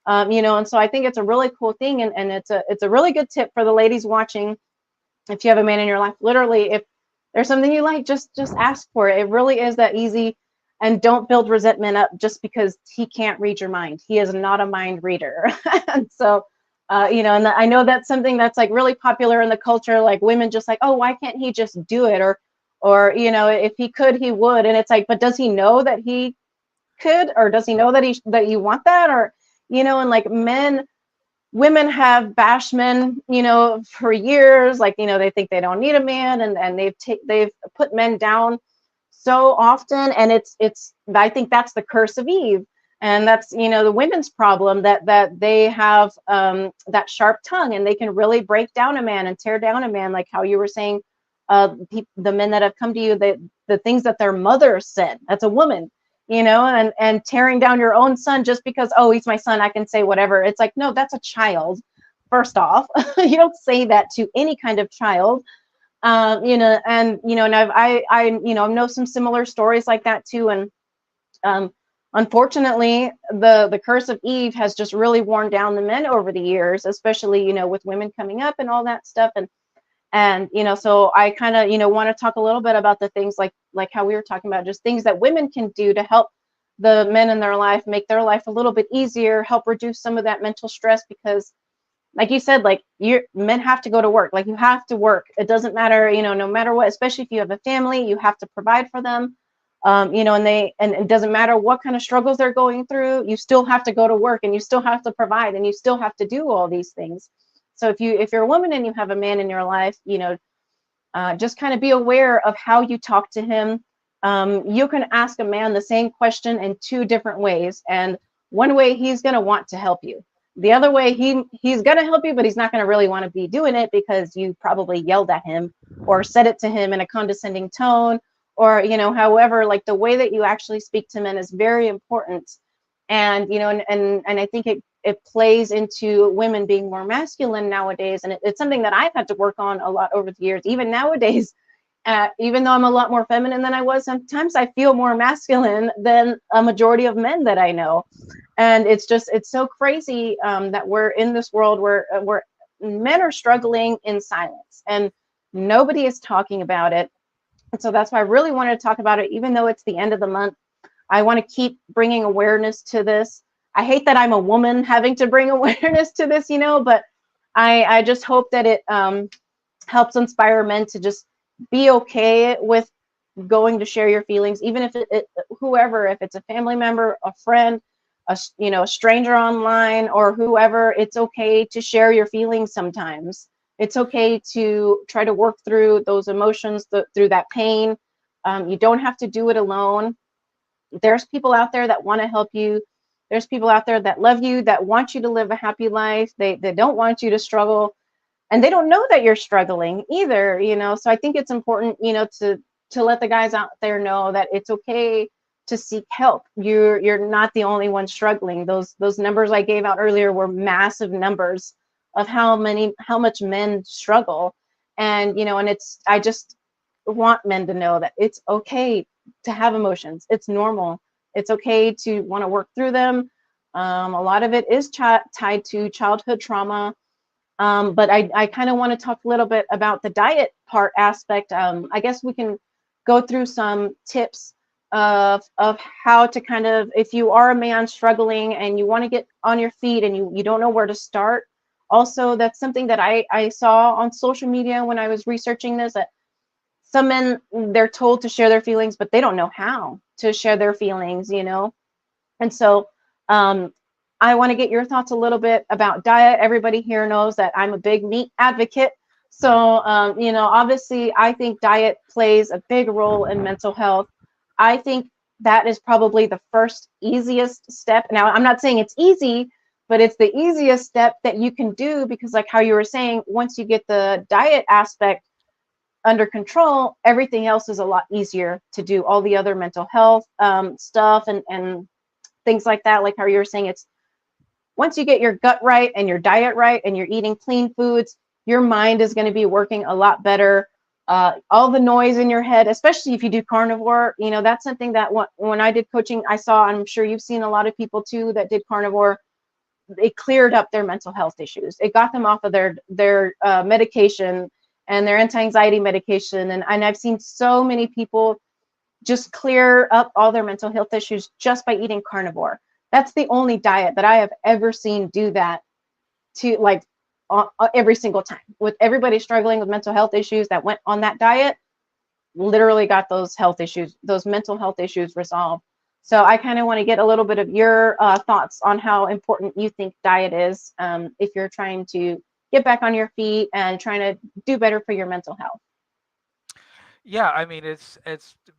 S7: And so I think it's a really cool thing, and it's a really good tip for the ladies watching. If you have a man in your life, literally, if there's something you like, just ask for it. It really is that easy. And don't build resentment up just because he can't read your mind. He is not a mind reader. And so, and I know that's something that's like really popular in the culture. Like, women just like, oh, why can't he just do it? Or if he could, he would. And it's like, but does he know that he could, or does he know that you want that? Or, and like women have bashed men, for years. Like, they think they don't need a man, and they've put men down so often. And it's I think that's the curse of Eve, and that's the women's problem, that they have that sharp tongue, and they can really break down a man and tear down a man, like how you were saying, the men that have come to you, the things that their mother said. That's a woman, and tearing down your own son just because, oh, he's my son, I can say whatever. It's like, no, that's a child. First off, you don't say that to any kind of child. And I know some similar stories like that too. And unfortunately, the curse of Eve has just really worn down the men over the years, especially with women coming up and all that stuff. And so I kind of want to talk a little bit about the things like how we were talking about, just things that women can do to help the men in their life make their life a little bit easier, help reduce some of that mental stress. Because like you said, like, men have to go to work. Like, you have to work. It doesn't matter, no matter what, especially if you have a family, you have to provide for them. And it doesn't matter what kind of struggles they're going through, you still have to go to work, and you still have to provide, and you still have to do all these things. So if you're a woman and you have a man in your life, just kind of be aware of how you talk to him. You can ask a man the same question in two different ways, and one way he's going to want to help you. The other way, he's going to help you, but he's not going to really want to be doing it because you probably yelled at him or said it to him in a condescending tone, or however. Like, the way that you actually speak to men is very important. And and I think it plays into women being more masculine nowadays, and it's something that I've had to work on a lot over the years. Even nowadays, even though I'm a lot more feminine than I was, sometimes I feel more masculine than a majority of men that I know. And it's so crazy that we're in this world where men are struggling in silence, and nobody is talking about it. And so that's why I really wanted to talk about it, even though it's the end of the month. I want to keep bringing awareness to this. I hate that I'm a woman having to bring awareness to this, but I just hope that it helps inspire men to just be okay with going to share your feelings, even if whoever, if it's a family member, a friend, a stranger online, or whoever. It's okay to share your feelings sometimes. It's okay to try to work through those emotions, through that pain. You don't have to do it alone. There's people out there that want to help you. There's people out there that love you, that want you to live a happy life. They don't want you to struggle, and they don't know that you're struggling either, So I think it's important, to let the guys out there know that it's okay to seek help. You're not the only one struggling. Those numbers I gave out earlier were massive numbers of how much men struggle. And and I just want men to know that it's okay to have emotions. It's normal. It's okay to want to work through them. A lot of it is tied to childhood trauma. But I kind of want to talk a little bit about the diet part aspect. I guess we can go through some tips of how to kind of, if you are a man struggling and you want to get on your feet and you don't know where to start. Also, that's something that I saw on social media when I was researching this, that some men, they're told to share their feelings, but they don't know how to share their feelings, And so I want to get your thoughts a little bit about diet. Everybody here knows that I'm a big meat advocate. So, obviously, I think diet plays a big role in mental health. I think that is probably the first easiest step. Now, I'm not saying it's easy, but it's the easiest step that you can do, because like how you were saying, once you get the diet aspect under control, everything else is a lot easier to do. All the other mental health stuff and things like that, like how you were saying, it's once you get your gut right and your diet right and you're eating clean foods, your mind is going to be working a lot better. All the noise in your head, especially if you do carnivore, that's something that when I did coaching, I saw, I'm sure you've seen a lot of people too that did carnivore, it cleared up their mental health issues. It got them off of their medication and their anti-anxiety medication. And I've seen so many people just clear up all their mental health issues just by eating carnivore. That's the only diet that I have ever seen do that to like every single time. With everybody struggling with mental health issues that went on that diet, literally got those health issues, those mental health issues resolved. So I kind of want to get a little bit of your thoughts on how important you think diet is if you're trying to get back on your feet and trying to do better for your mental health.
S8: Yeah, I mean it's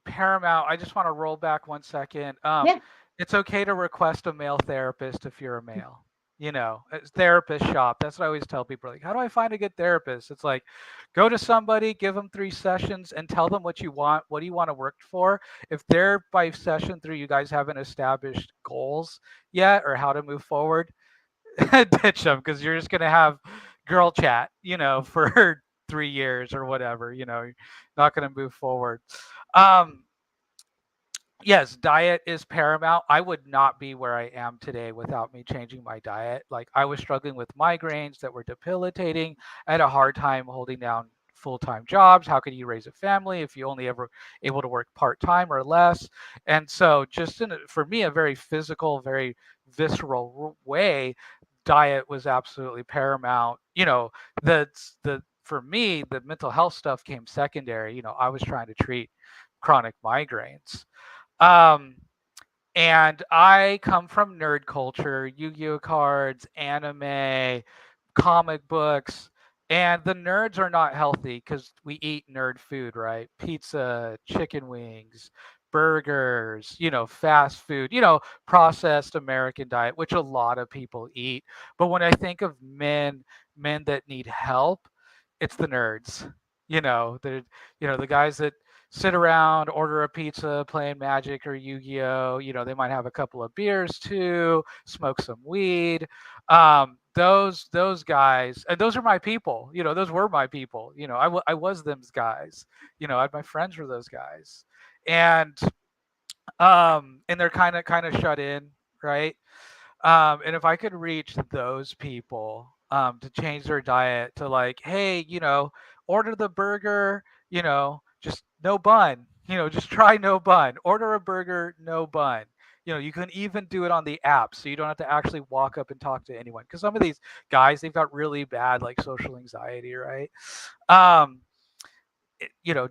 S8: paramount. I just want to roll back 1 second.
S7: Yeah.
S8: It's okay to request a male therapist if you're a male. It's therapist shop. That's what I always tell people. Like, how do I find a good therapist? It's like, go to somebody, give them 3 sessions, and tell them what you want. What do you want to work for? If they're by session 3, you guys haven't established goals yet or how to move forward, ditch them, because you're just gonna have girl chat, for 3 years or whatever. You're not gonna move forward. Um, yes, diet is paramount. I would not be where I am today without me changing my diet. Like, I was struggling with migraines that were debilitating. I had a hard time holding down full-time jobs. How can you raise a family if you only ever able to work part-time or less? And so just for me, a very physical, very visceral way, diet was absolutely paramount. The for me, the mental health stuff came secondary. I was trying to treat chronic migraines. Um, and I come from nerd culture, Yu-Gi-Oh cards, anime, comic books, and the nerds are not healthy because we eat nerd food, right? Pizza, chicken wings, burgers, fast food, processed American diet, which a lot of people eat. But when I think of men that need help, it's the nerds. The guys that sit around, order a pizza, playing Magic or Yu-Gi-Oh. They might have a couple of beers too, smoke some weed. Those guys, and those are my people. Those were my people. I was them's guys. I had my friends were those guys, and they're kind of shut in, right? And if I could reach those people to change their diet to like, hey, order the burger, just no bun, just try no bun. Order a burger, no bun. You can even do it on the app, so you don't have to actually walk up and talk to anyone. Because some of these guys, they've got really bad like social anxiety, right?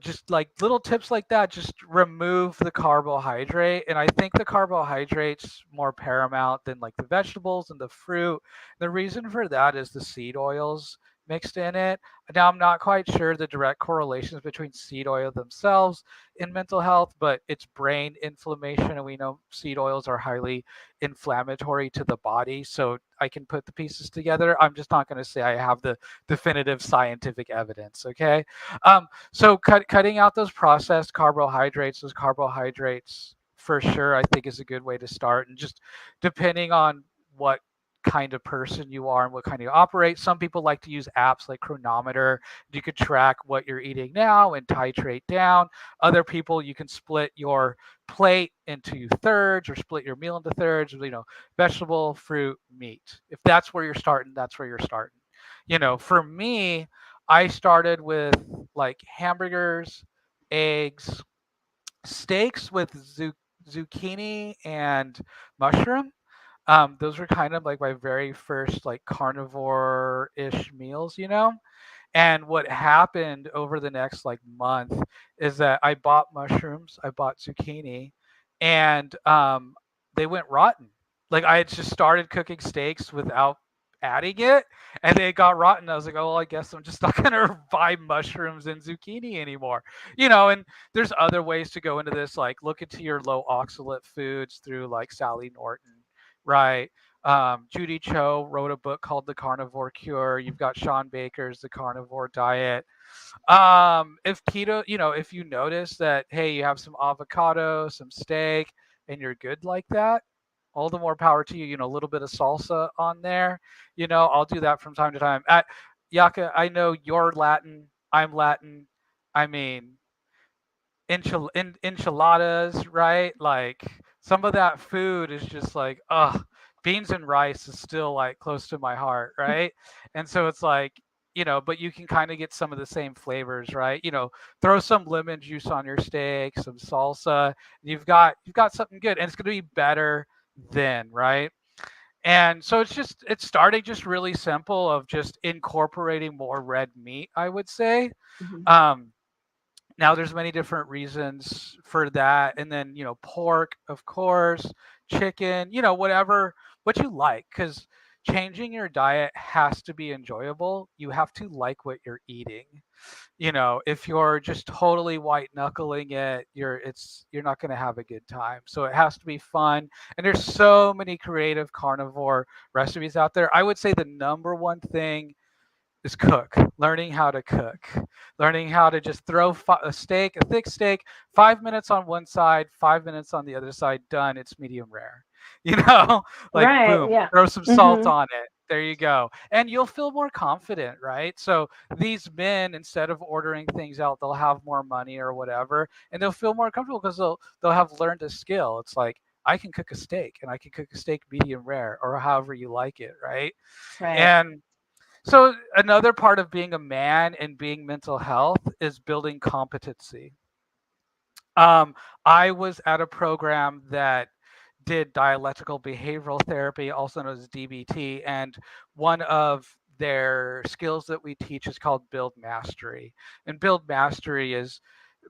S8: Just like little tips like that, just remove the carbohydrate. And I think the carbohydrate's more paramount than like the vegetables and the fruit. The reason for that is the seed oils mixed in it. Now, I'm not quite sure the direct correlations between seed oil themselves in mental health, but it's brain inflammation, and we know seed oils are highly inflammatory to the body. So I can put the pieces together. I'm just not going to say I have the definitive scientific evidence. Okay. So cutting out those processed carbohydrates, for sure, I think is a good way to start. And just depending on what kind of person you are and what kind you operate. Some people like to use apps like Chronometer. You could track what you're eating now and titrate down. Other people, you can split your plate into thirds or split your meal into thirds, vegetable, fruit, meat. If that's where you're starting, that's where you're starting. For me, I started with like hamburgers, eggs, steaks with zucchini and mushroom. Those were kind of like my very first like carnivore-ish meals. And what happened over the next like month is that I bought mushrooms, I bought zucchini, and they went rotten. Like I had just started cooking steaks without adding it, and they got rotten. I was like, oh, well, I guess I'm just not gonna buy mushrooms and zucchini anymore. And there's other ways to go into this, like look into your low oxalate foods through like Sally Norton, right? Judy Cho wrote a book called The Carnivore Cure. You've got Sean Baker's The Carnivore Diet. If keto, if you notice that, hey, you have some avocado, some steak, and you're good like that, all the more power to you. A little bit of salsa on there. I'll do that from time to time. Yecca, I know you're Latin. I'm Latin. I mean, enchiladas, right? Like some of that food is just like, beans and rice is still like close to my heart, right? And so it's like, but you can kind of get some of the same flavors, right? Throw some lemon juice on your steak, some salsa, you've got something good, and it's going to be better then, right? And so it's starting just really simple of just incorporating more red meat, I would say.
S7: Mhm.
S8: Now there's many different reasons for that. And then, pork, of course, chicken, whatever, what you like, because changing your diet has to be enjoyable. You have to like what you're eating. If you're just totally white knuckling it, you're not going to have a good time. So it has to be fun. And there's so many creative carnivore recipes out there. I would say the number one thing is learning how to cook, learning how to just throw a thick steak, 5 minutes on one side, 5 minutes on the other side, done. It's medium rare, you know, like
S7: Right.
S8: boom,
S7: Yeah.
S8: throw some salt
S7: Hmm.
S8: on it. There you go. And you'll feel more confident, right? So these men, instead of ordering things out, they'll have more money or whatever, and they'll feel more comfortable because they'll have learned a skill. It's like I can cook a steak and I can cook a steak medium rare or however you like it, right?
S7: Right.
S8: And so another part of being a man and being mental health is building competency. Um, I was at a program that did dialectical behavioral therapy, also known as DBT, and one of their skills that we teach is called build mastery. And build mastery is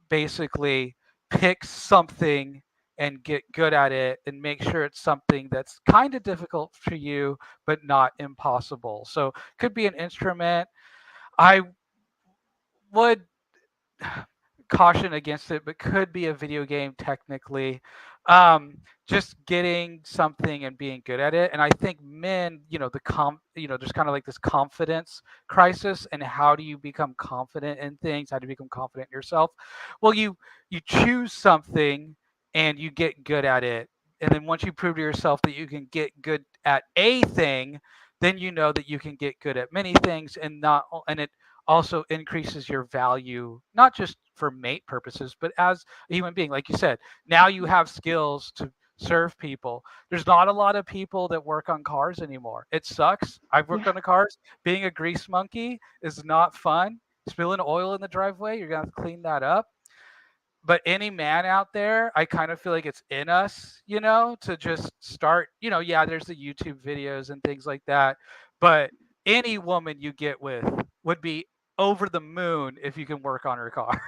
S8: basically pick something and get good at it and make sure it's something that's kind of difficult for you but not impossible. So could be an instrument. I would caution against it, but could be a video game technically. Just getting something and being good at it. And I think men, there's kind of like this confidence crisis. And how do you become confident in things? How do you become confident in yourself? Well, you choose something and you get good at it. And then once you prove to yourself that you can get good at a thing, then you know that you can get good at many things, and it also increases your value, not just for mate purposes, but as a human being. Like you said, now you have skills to serve people. There's not a lot of people that work on cars anymore. It sucks. I've worked
S7: Yeah.
S8: on the cars. Being a grease monkey is not fun. Spilling oil in the driveway, you're going to have to clean that up. But any man out there, I kind of feel like it's in us, to just start, yeah, there's the YouTube videos and things like that. But any woman you get with would be over the moon if you can work on her car.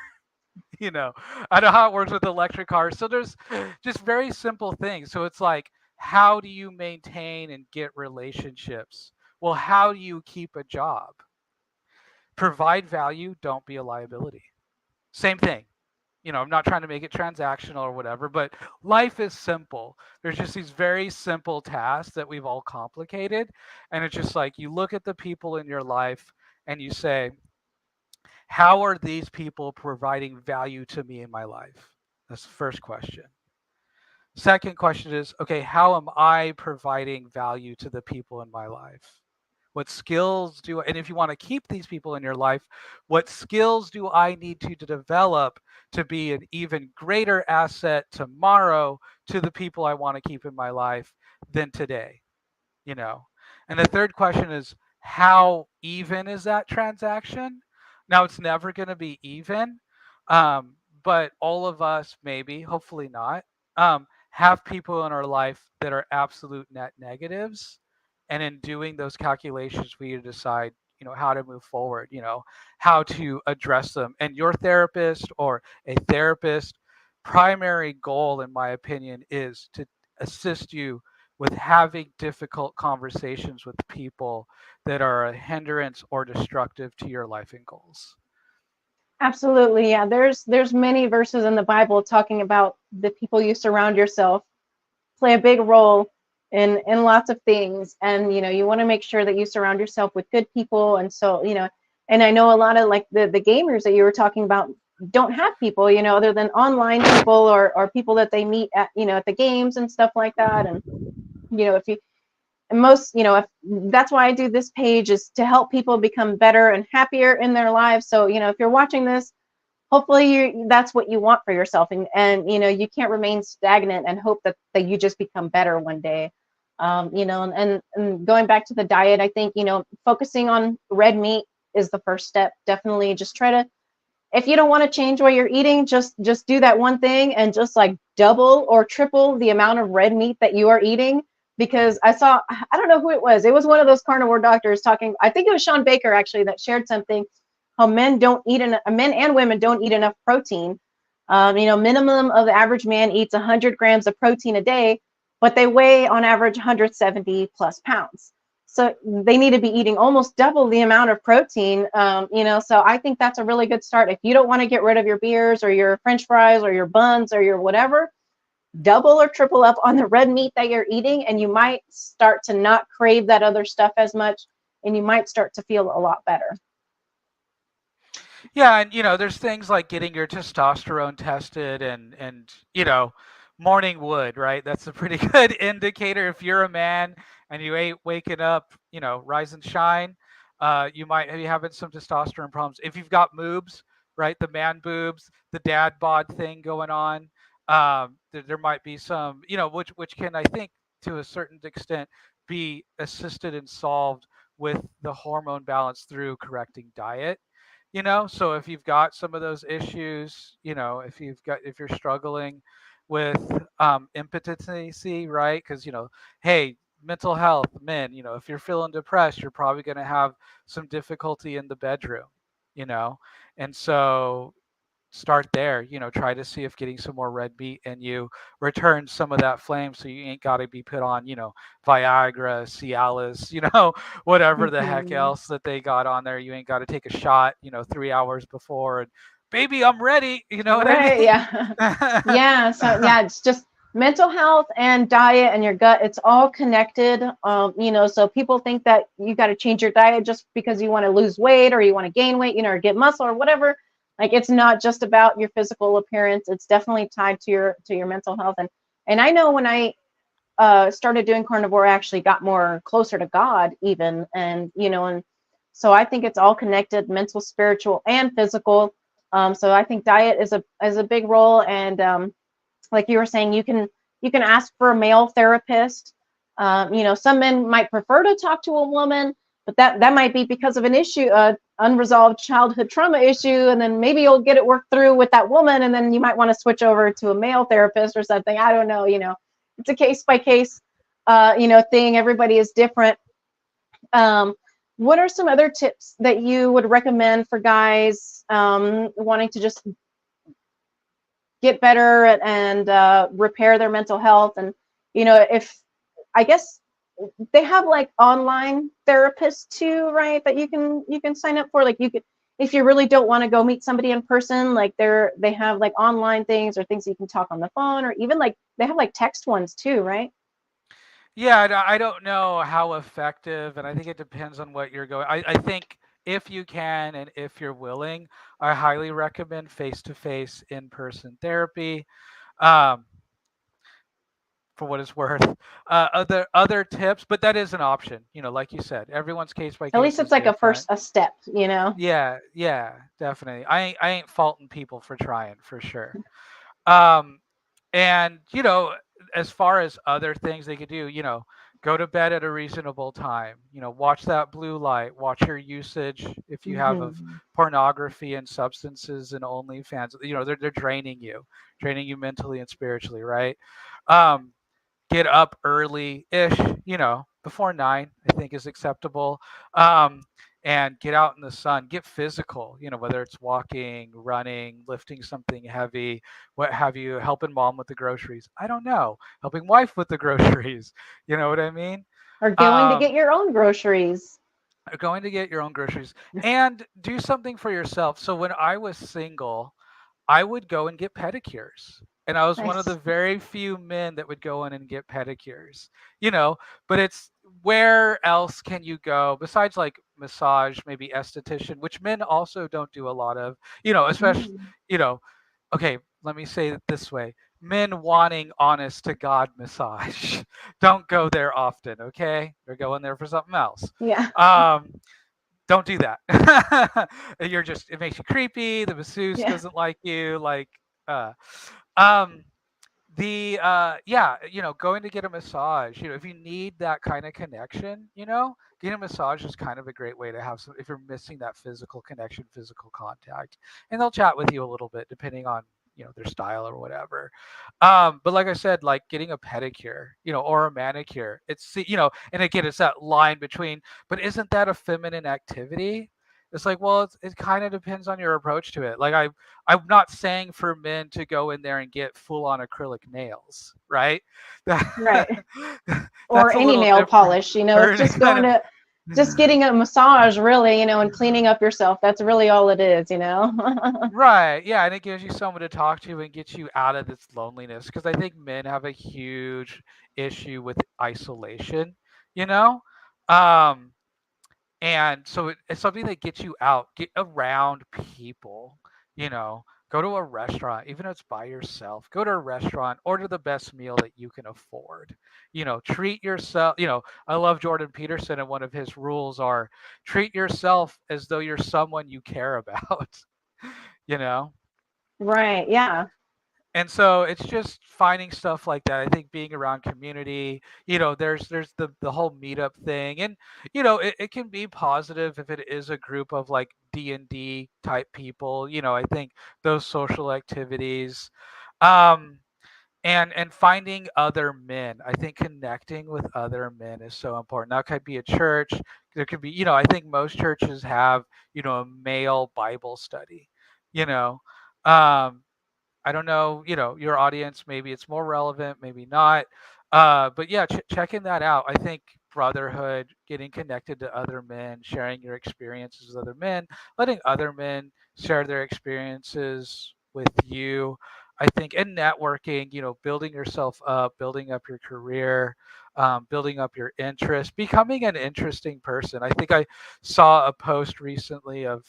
S8: you know, I know how it works with electric cars. So there's just very simple things. So it's like, how do you maintain and get relationships? Well, how do you keep a job? Provide value, don't be a liability. Same thing. I'm not trying to make it transactional or whatever, but life is simple. There's just these very simple tasks that we've all complicated. And it's just like you look at the people in your life and you say, how are these people providing value to me in my life? That's the first question. Second question is, okay, how am I providing value to the people in my life? What skills do, and if you want to keep these people in your life, what skills do I need to develop to be an even greater asset tomorrow to the people I want to keep in my life than today? You know, and the third question is, how even is that transaction? Now, it's never going to be even, um, but all of us, maybe, hopefully not, have people in our life that are absolute net negatives, and in doing those calculations we decide, how to move forward, how to address them. And your therapist or a therapist primary goal, in my opinion, is to assist you with having difficult conversations with people that are a hindrance or destructive to your life and goals.
S7: Absolutely, yeah. There's many verses in the Bible talking about the people you surround yourself play a big role in lots of things, and you want to make sure that you surround yourself with good people. And so and I know a lot of like the gamers that you were talking about don't have people, other than online people or people that they meet at at the games and stuff like that. And if you and most if that's why I do this page, is to help people become better and happier in their lives. So if you're watching this, hopefully that's what you want for yourself. And you can't remain stagnant and hope that you just become better one day. And going back to the diet, I think focusing on red meat is the first step. Definitely just try to, if you don't want to change what you're eating, just do that one thing and just like double or triple the amount of red meat that you are eating. Because I don't know who it was one of those carnivore doctors talking, I think it was Sean Baker actually, that shared something, how men and women don't eat enough protein. Minimum of the average man eats 100 grams of protein a day, but they weigh on average 170 plus pounds. So they need to be eating almost double the amount of protein. So I think that's a really good start. If you don't want to get rid of your beers or your French fries or your buns or your whatever, double or triple up on the red meat that you're eating, and you might start to not crave that other stuff as much, and you might start to feel a lot better.
S8: Yeah, and there's things like getting your testosterone tested, and morning wood, right? That's a pretty good indicator. If you're a man and you ain't waking up, rise and shine, you might be having some testosterone problems. If you've got moobs, right, the man boobs, the dad bod thing going on, there might be some, which can, I think, to a certain extent, be assisted and solved with the hormone balance through correcting diet. So if you've got some of those issues, if you're struggling with impotency, right? Because hey, mental health, men, if you're feeling depressed, you're probably going to have some difficulty in the bedroom. you know and so start there. Try to see if getting some more red meat and you return some of that flame, so you ain't got to be put on Viagra, Cialis, whatever the heck
S7: Mhm.
S8: else that they got on there. You ain't got to take a shot 3 hours before and, baby, I'm ready. You know what I
S7: Right, yeah.
S8: mean?
S7: Yeah, so yeah, it's just mental health and diet and your gut, it's all connected. So people think that you got to change your diet just because you want to lose weight or you want to gain weight, or get muscle or whatever. Like, it's not just about your physical appearance. It's definitely tied to your mental health. And I know when I started doing carnivore, I actually got more closer to God even. And so I think it's all connected: mental, spiritual, and physical. So I think diet is a big role. And like you were saying, you can ask for a male therapist. Some men might prefer to talk to a woman, but that might be because of an issue, unresolved childhood trauma issue, and then maybe you'll get it worked through with that woman, and then you might want to switch over to a male therapist or something. I don't know. It's a case by case, thing. Everybody is different. Um, what are some other tips that you would recommend for guys wanting to just get better and repair their mental health? And if, I guess, they have like online therapists too, right, that you can sign up for. Like, you could, if you really don't want to go meet somebody in person, like they have like online things or things you can talk on the phone, or even like they have like text ones too, right?
S8: Yeah, I don't know how effective, and I think it depends on what you're going. I think if you can and if you're willing, I highly recommend face-to-face in-person therapy. Um, for what it's worth. Other tips, but that is an option. Like you said, everyone's case by
S7: At
S8: case
S7: least
S8: is
S7: it's like
S8: different.
S7: a step,
S8: Yeah, definitely. I ain't faulting people for trying, for sure. Um, and as far as other things they could do, go to bed at a reasonable time. Watch that blue light. Watch your usage if you have of
S7: Mhm.
S8: pornography and substances and OnlyFans. They're draining you mentally and spiritually, right? Um, get up early ish, before 9, I think is acceptable. Um, and get out in the sun, get physical, whether it's walking, running, lifting something heavy, what have you, helping mom with the groceries. I don't know, helping wife with the groceries. You know what I mean?
S7: Or going to get
S8: Um,
S7: your own groceries.
S8: going to get your own groceries and do something for yourself. So when I was single, I would go and get pedicures. And I was one of the
S7: Nice.
S8: very few men that would go in and get pedicures, you know, but it's where else can you go besides like massage, maybe esthetician, which men also don't do a lot of, especially,
S7: Mm.
S8: you know, okay, let me say it this way. Men wanting honest to God massage. Don't go there often, okay? They're going there for something else.
S7: Yeah.
S8: Um, don't do that. It makes you creepy. The masseuse
S7: Yeah.
S8: doesn't like you. Like, uh, um, yeah, going to get a massage. If you need that kind of connection, getting a massage is kind of a great way to have some. If you're missing that physical connection, physical contact, and they'll chat with you a little bit depending on their style or whatever. But like I said, like getting a pedicure, or a manicure, and again, it's that line between, but isn't that a feminine activity? It's like, well, it kind of depends on your approach to it. Like I'm not saying for men to go in there and get full on acrylic nails, right?
S7: Right. Or
S8: That's a
S7: any
S8: little
S7: nail
S8: different.
S7: polish,
S8: Or
S7: it's
S8: any
S7: just
S8: kind
S7: going
S8: of
S7: to just getting a massage really, and cleaning up yourself. That's really all it is.
S8: right, yeah, and it gives you someone to talk to and gets you out of this loneliness. Because I think men have a huge issue with isolation, you know. Um, And so it's something that gets you out, get around people, go to a restaurant, even if it's by yourself, go to a restaurant, order the best meal that you can afford. Treat yourself. I love Jordan Peterson, and one of his rules are treat yourself as though you're someone you care about, you know?
S7: Right. Yeah.
S8: And so it's just finding stuff like that. I think being around community, there's the whole meetup thing, and it can be positive if it is a group of like D&D type people. I think those social activities, um, and finding other men. I think connecting with other men is so important. That could be a church. There could be, I think most churches have, a male Bible study. You know, um, I don't know, your audience, maybe it's more relevant, maybe not. But yeah, checking that out. I think brotherhood, getting connected to other men, sharing your experiences with other men, letting other men share their experiences with you. I think, and networking, building yourself up, building up your career, building up your interest, becoming an interesting person. I think I saw a post recently of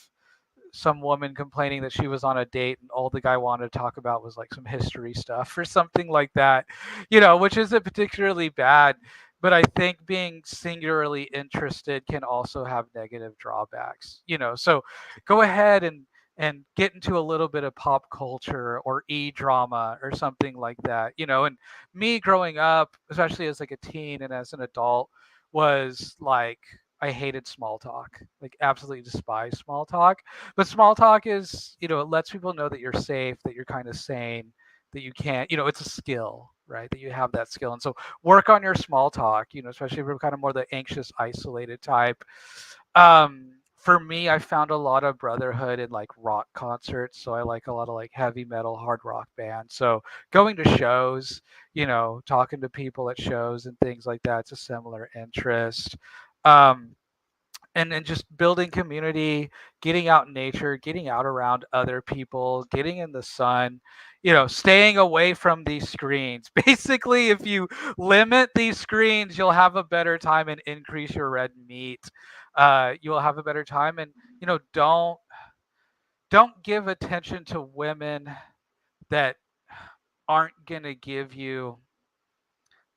S8: some woman complaining that she was on a date and all the guy wanted to talk about was like some history stuff or something like that, which isn't particularly bad. But I think being singularly interested can also have negative drawbacks, So go ahead and get into a little bit of pop culture or e-drama or something like that, And me growing up, especially as like a teen and as an adult, was like I hated small talk, like absolutely despise small talk. But small talk is, it lets people know that you're safe, that you're kind of sane, that you can't, it's a skill, right? That you have that skill. And so work on your small talk, especially if you're kind of more the anxious, isolated type. For me, I found a lot of brotherhood in like rock concerts. So I like a lot of like heavy metal, hard rock bands. So going to shows, talking to people at shows and things like that, it's a similar interest. Um, and then just building community, getting out in nature, getting out around other people, getting in the sun, staying away from these screens. Basically, if you limit these screens, you'll have a better time and increase your red meat. You'll have a better time, and don't give attention to women that aren't gonna give you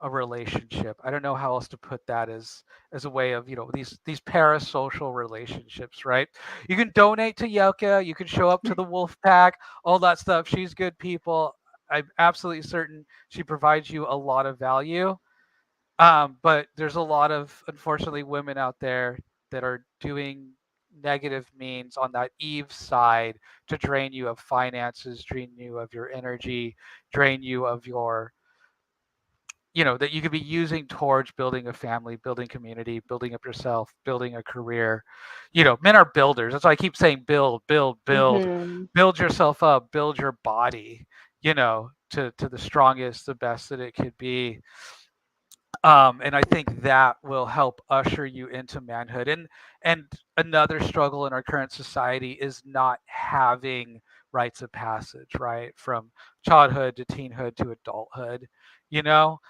S8: a relationship. I don't know how else to put that as a way of, these parasocial relationships, right? You can donate to Yecca, you can show up to the wolf pack, all that stuff. She's good people. I'm absolutely certain she provides you a lot of value. But there's a lot of, unfortunately, women out there that are doing negative means on that Eve side to drain you of finances, drain you of your energy, drain you of your, that you could be using towards building a family, building community, building up yourself, building a career. Men are builders. That's why I keep saying build, build, build,
S7: Hmm.
S8: build yourself up, build your body, to the strongest, the best that it could be. And I think that will help usher you into manhood. And another struggle in our current society is not having rites of passage, right? From childhood to teenhood to adulthood, you know?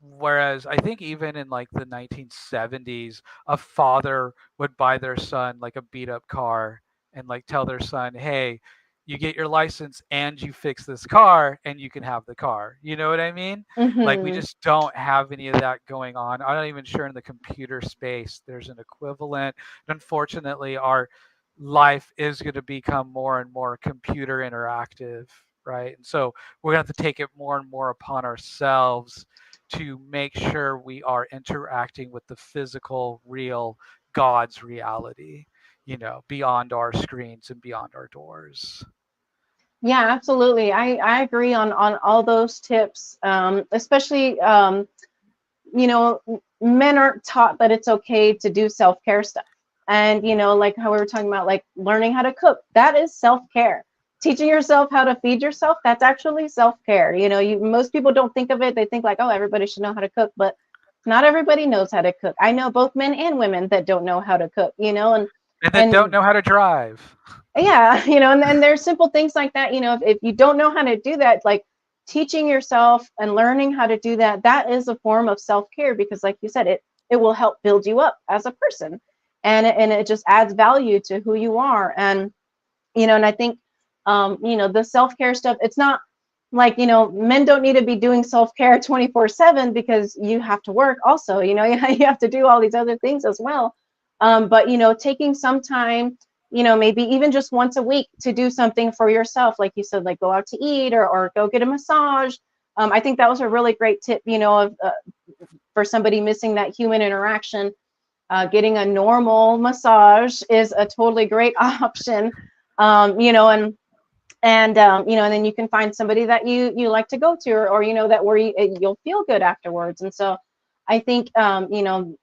S8: Whereas I think even in like the 1970s, a father would buy their son like a beat up car and like tell their son, hey, you get your license and you fix this car and you can have the car. You know what I mean? Like we
S7: Hmm.
S8: just don't have any of that going on. I'm not even sure in the computer space there's an equivalent. Unfortunately, our life is going to become more and more computer interactive, right? And so we're going to have to take it more and more upon ourselves to make sure we are interacting with the physical, real God's reality, beyond our screens and beyond our doors.
S7: Yeah, absolutely. I agree on all those tips. Especially, men aren't taught that it's okay to do self-care stuff. And, like how we were talking about, like learning how to cook, that is self-care. Teaching yourself how to feed yourself, that's actually self-care. Most people don't think of it. They think like, oh, everybody should know how to cook, but not everybody knows how to cook. I know both men and women that don't know how to cook,
S8: And that don't
S7: and
S8: know how to drive.
S7: yeah, and then there's simple things like that. If you don't know how to do that, like teaching yourself and learning how to do that, that is a form of self-care, because like you said, it will help build you up as a person, and it just adds value to who you are. And I think the self-care stuff, it's not like, men don't need to be doing self-care 24/7, because you have to work also, you have to do all these other things as well. But taking some time, maybe even just once a week to do something for yourself, like you said, like go out to eat, or go get a massage. I think that was a really great tip, for somebody missing that human interaction. Getting a normal massage is a totally great option. And then you can find somebody that you like to go to, or that where you'll feel good afterwards. And so I think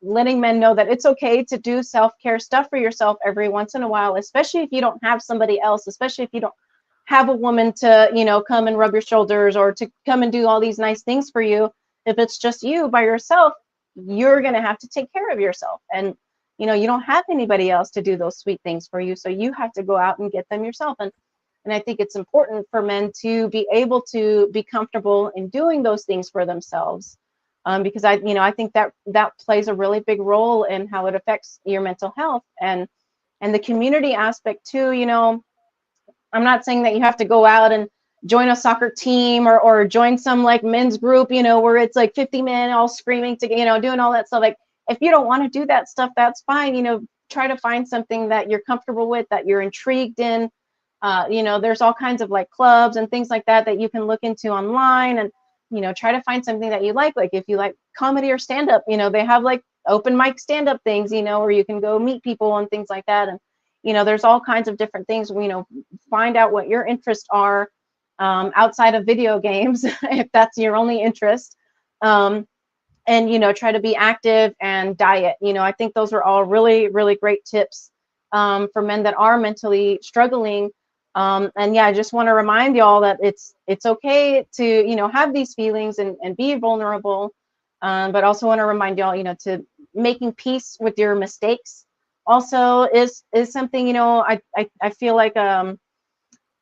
S7: letting men know that it's okay to do self-care stuff for yourself every once in a while, especially if you don't have somebody else, especially if you don't have a woman to come and rub your shoulders, or to come and do all these nice things for you. If it's just you by yourself, you're going to have to take care of yourself, and you don't have anybody else to do those sweet things for you, so you have to go out and get them yourself. And I think it's important for men to be able to be comfortable in doing those things for themselves, because I think that plays a really big role in how it affects your mental health, and the community aspect too. I'm not saying that you have to go out and join a soccer team, or join some like men's group, where it's like 50 men all screaming to, doing all that stuff. Like, if you don't want to do that stuff, that's fine. Try to find something that you're comfortable with, that you're intrigued in. There's all kinds of like clubs and things like that you can look into online, and try to find something that you like. Like if you like comedy or stand up, they have like open mic stand up things, where you can go meet people and things like that. And there's all kinds of different things. Find out what your interests are, outside of video games, if that's your only interest. And try to be active, and diet. I think those are all really, really great tips, for men that are mentally struggling. And yeah, I just want to remind y'all that it's okay to have these feelings, and be vulnerable, but also want to remind y'all, to making peace with your mistakes also is something. I feel like,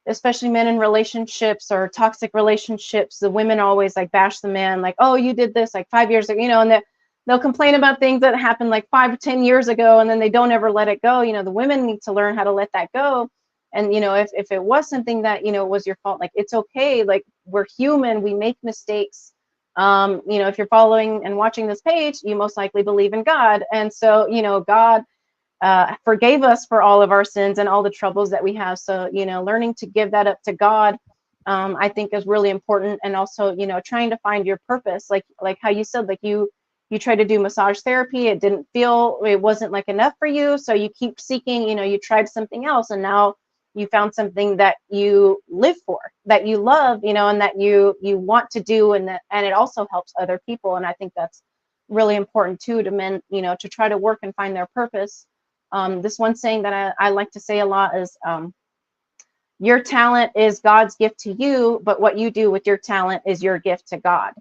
S7: especially men in relationships or toxic relationships, the women always like bash the man, like, oh, you did this like 5 years ago, and they'll complain about things that happened like 5 or 10 years ago, and then they don't ever let it go. The women need to learn how to let that go. And if it was something that was your fault, like, it's okay. Like, we're human, we make mistakes. You know, if you're following and watching this page, you most likely believe in God. And so, you know, God forgave us for all of our sins and all the troubles that we have. So, you know, learning to give that up to God, I think is really important. And also, you know, trying to find your purpose, like how you said, like you tried to do massage therapy, it didn't feel, it wasn't like enough for you, so you keep seeking, you know, you tried something else, and now you found something that you live for, that you love, you know, and that you want to do, and it also helps other people. And I think that's really important too, to men, you know, to try to work and find their purpose. This one saying that I like to say a lot is, your talent is God's gift to you, but what you do with your talent is your gift to God.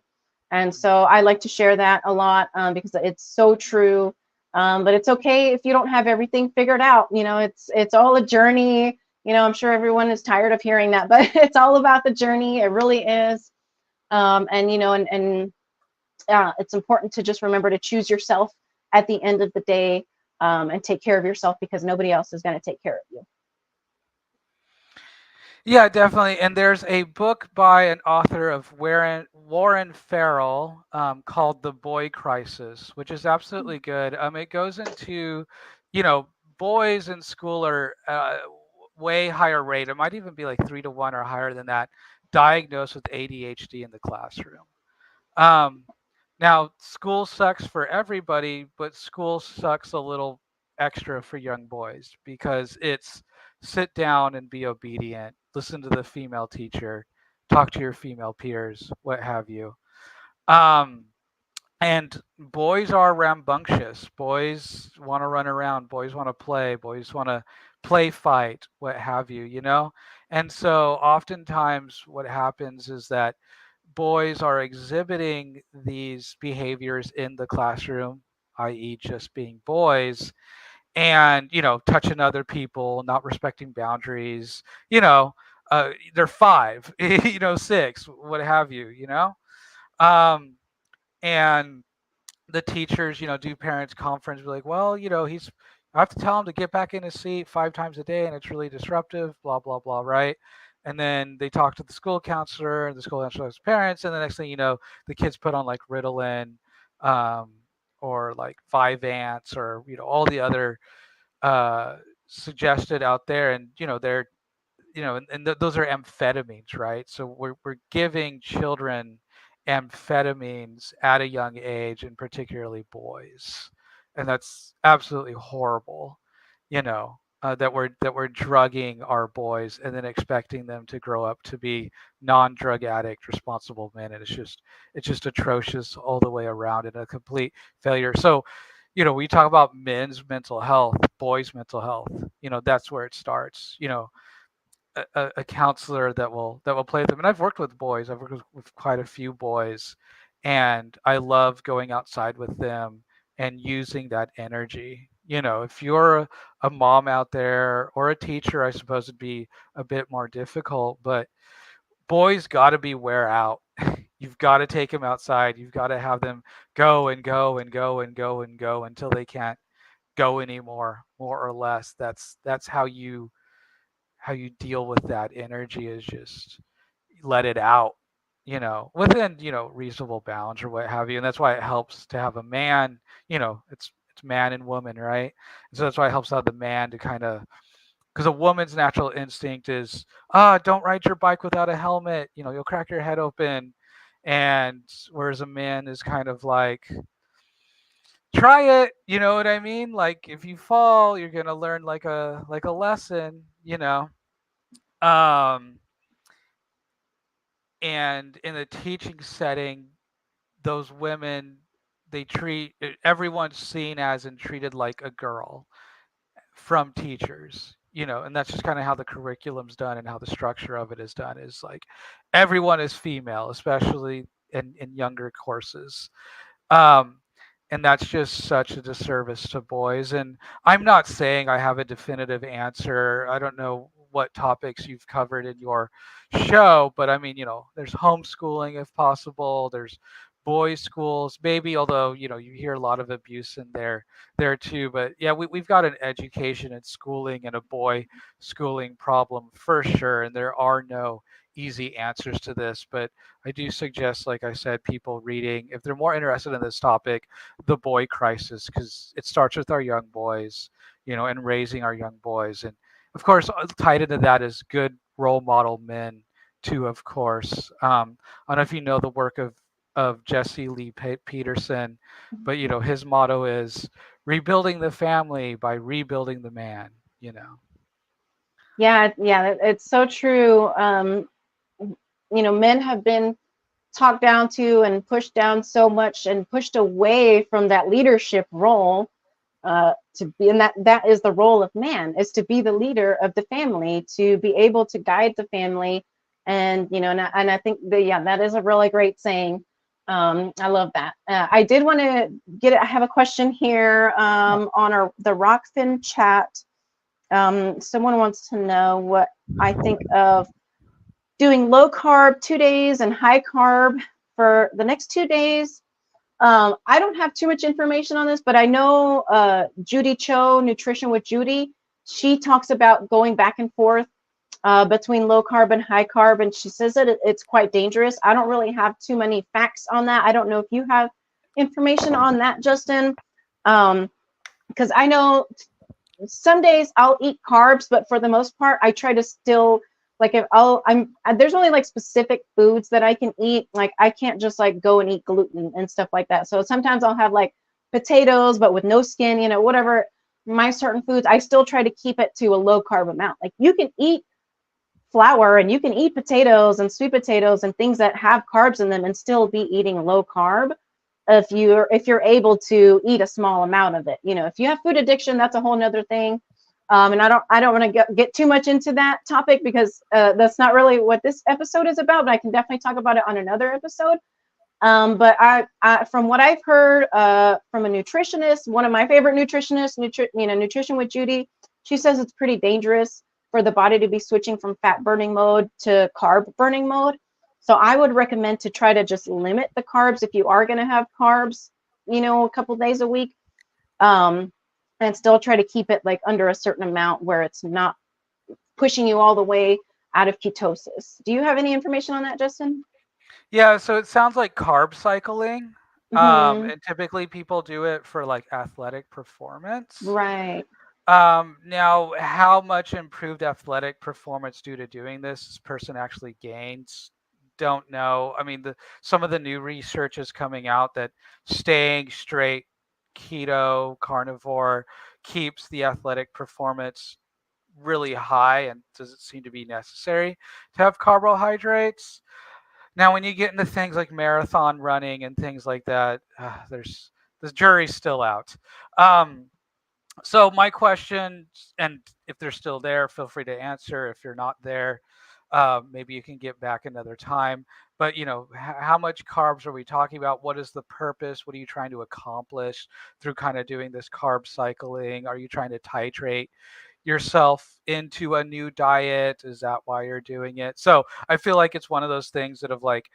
S7: And so I like to share that a lot, because it's so true. But it's okay if you don't have everything figured out. You know, it's all a journey. You know, I'm sure everyone is tired of hearing that, but it's all about the journey. It really is. And you know, and it's important to just remember to choose yourself at the end of the day, and take care of yourself, because nobody else is going to take care of you.
S8: Yeah, definitely. And there's a book by an author of Warren Farrell, called The Boy Crisis, which is absolutely good. It goes into, you know, boys in school are way higher rate. It might even be like 3 to 1 or higher than that, diagnosed with ADHD in the classroom. Um, Now, school sucks for everybody, but school sucks a little extra for young boys, because it's sit down and be obedient, listen to the female teacher, talk to your female peers, what have you. Um, and boys are rambunctious. Boys want to run around. Boys want to play. Boys want to play fight, what have you, you know? And so oftentimes what happens is that boys are exhibiting these behaviors in the classroom, i.e., just being boys, and, you know, touching other people, not respecting boundaries, you know, they're 5, you know, 6, what have you, you know? Um, and the teachers, you know, do parents conference, be like, well, you know, I have to tell him to get back in his seat 5 times a day, and it's really disruptive, blah, blah, blah, right? And then they talk to the school counselor, and the school counselor has parents, and the next thing you know, the kids put on like Ritalin, um, or like Vyvanse, or, you know, all the other suggested out there. And, you know, they're, you know, and those are amphetamines, right? So we're giving children amphetamines at a young age, and particularly boys, and that's absolutely horrible. You know, that we're drugging our boys and then expecting them to grow up to be non-drug addict, responsible men, and it's just atrocious all the way around, and a complete failure. So, you know, we talk about men's mental health, boys' mental health. You know, that's where it starts. You know, a counselor that will play with them. And I've worked with boys. I've worked with quite a few boys, and I love going outside with them and using that energy. You know, if you're a mom out there or a teacher, I suppose it'd be a bit more difficult, but boys got to be wear out. You've got to take them outside. You've got to have them go and go and go and go and go until they can't go anymore, more or less. That's how you deal with that energy, is just let it out, you know, within, you know, reasonable bounds or what have you. And that's why it helps to have a man, you know, it's man and woman, right? And so that's why it helps out the man to kind of, because a woman's natural instinct is, don't ride your bike without a helmet, you know, you'll crack your head open. And whereas a man is kind of like, try it, you know what I mean? Like, if you fall, you're gonna learn like a lesson, you know. um and in a teaching setting, those women, they treat everyone's seen as and treated like a girl from teachers, you know. And that's just kind of how the curriculum's done and how the structure of it is done, is like everyone is female, especially in younger courses. um and that's just such a disservice to boys. And I'm not saying I have a definitive answer. I don't know what topics you've covered in your show, but I mean, you know, there's homeschooling if possible, there's boys' schools, maybe, although, you hear a lot of abuse in there too. But yeah, we've got an education and schooling and a boy schooling problem for sure. And there are no easy answers to this. But I do suggest, like I said, people reading, if they're more interested in this topic, The Boy Crisis, because it starts with our young boys, and raising our young boys. And of course, tied into that is good role model men too, of course. I don't know if you know the work of Jesse Lee Peterson, but his motto is rebuilding the family by rebuilding the man.
S7: Yeah, it's so true. Men have been talked down to and pushed down so much and pushed away from that leadership role, to be, and that is the role of man, is to be the leader of the family, to be able to guide the family. And and I think that is a really great saying. I love that. I did want to I have a question here on the Rockfin chat. Someone wants to know what I think of doing low carb 2 days and high carb for the next 2 days. I don't have too much information on this, but I know Judy Cho, Nutrition with Judy, she talks about going back and forth between low carb and high carb, and she says that it's quite dangerous. I don't really have too many facts on that. I don't know if you have information on that, Justin, because I know some days I'll eat carbs, but for the most part, I try to still, like, if there's only like specific foods that I can eat. Like, I can't just like go and eat gluten and stuff like that. So sometimes I'll have like potatoes, but with no skin, whatever my certain foods, I still try to keep it to a low carb amount. Like, you can eat flour and you can eat potatoes and sweet potatoes and things that have carbs in them and still be eating low carb, if you're able to eat a small amount of it. If you have food addiction, that's a whole nother thing. And I don't want to get too much into that topic, because that's not really what this episode is about, but I can definitely talk about it on another episode. But I from what I've heard from a nutritionist, one of my favorite nutritionists, Nutrition with Judy, she says it's pretty dangerous for the body to be switching from fat burning mode to carb burning mode. So I would recommend to try to just limit the carbs if you are going to have carbs, a couple days a week, and still try to keep it like under a certain amount where it's not pushing you all the way out of ketosis. Do you have any information on that, Justin?
S8: Yeah, so it sounds like carb cycling.
S7: Mm-hmm.
S8: And typically people do it for like athletic performance.
S7: Right.
S8: Now, how much improved athletic performance due to doing this person actually gains, don't know. I mean, some of the new research is coming out that staying straight keto carnivore keeps the athletic performance really high and doesn't seem to be necessary to have carbohydrates. Now, when you get into things like marathon running and things like that, there's the jury's still out. So my question, and if they're still there, feel free to answer. If you're not there, maybe you can get back another time. But how much carbs are we talking about? What is the purpose? What are you trying to accomplish through kind of doing this carb cycling? Are you trying to titrate yourself into a new diet? Is that why you're doing it? So I feel like it's one of those things that of like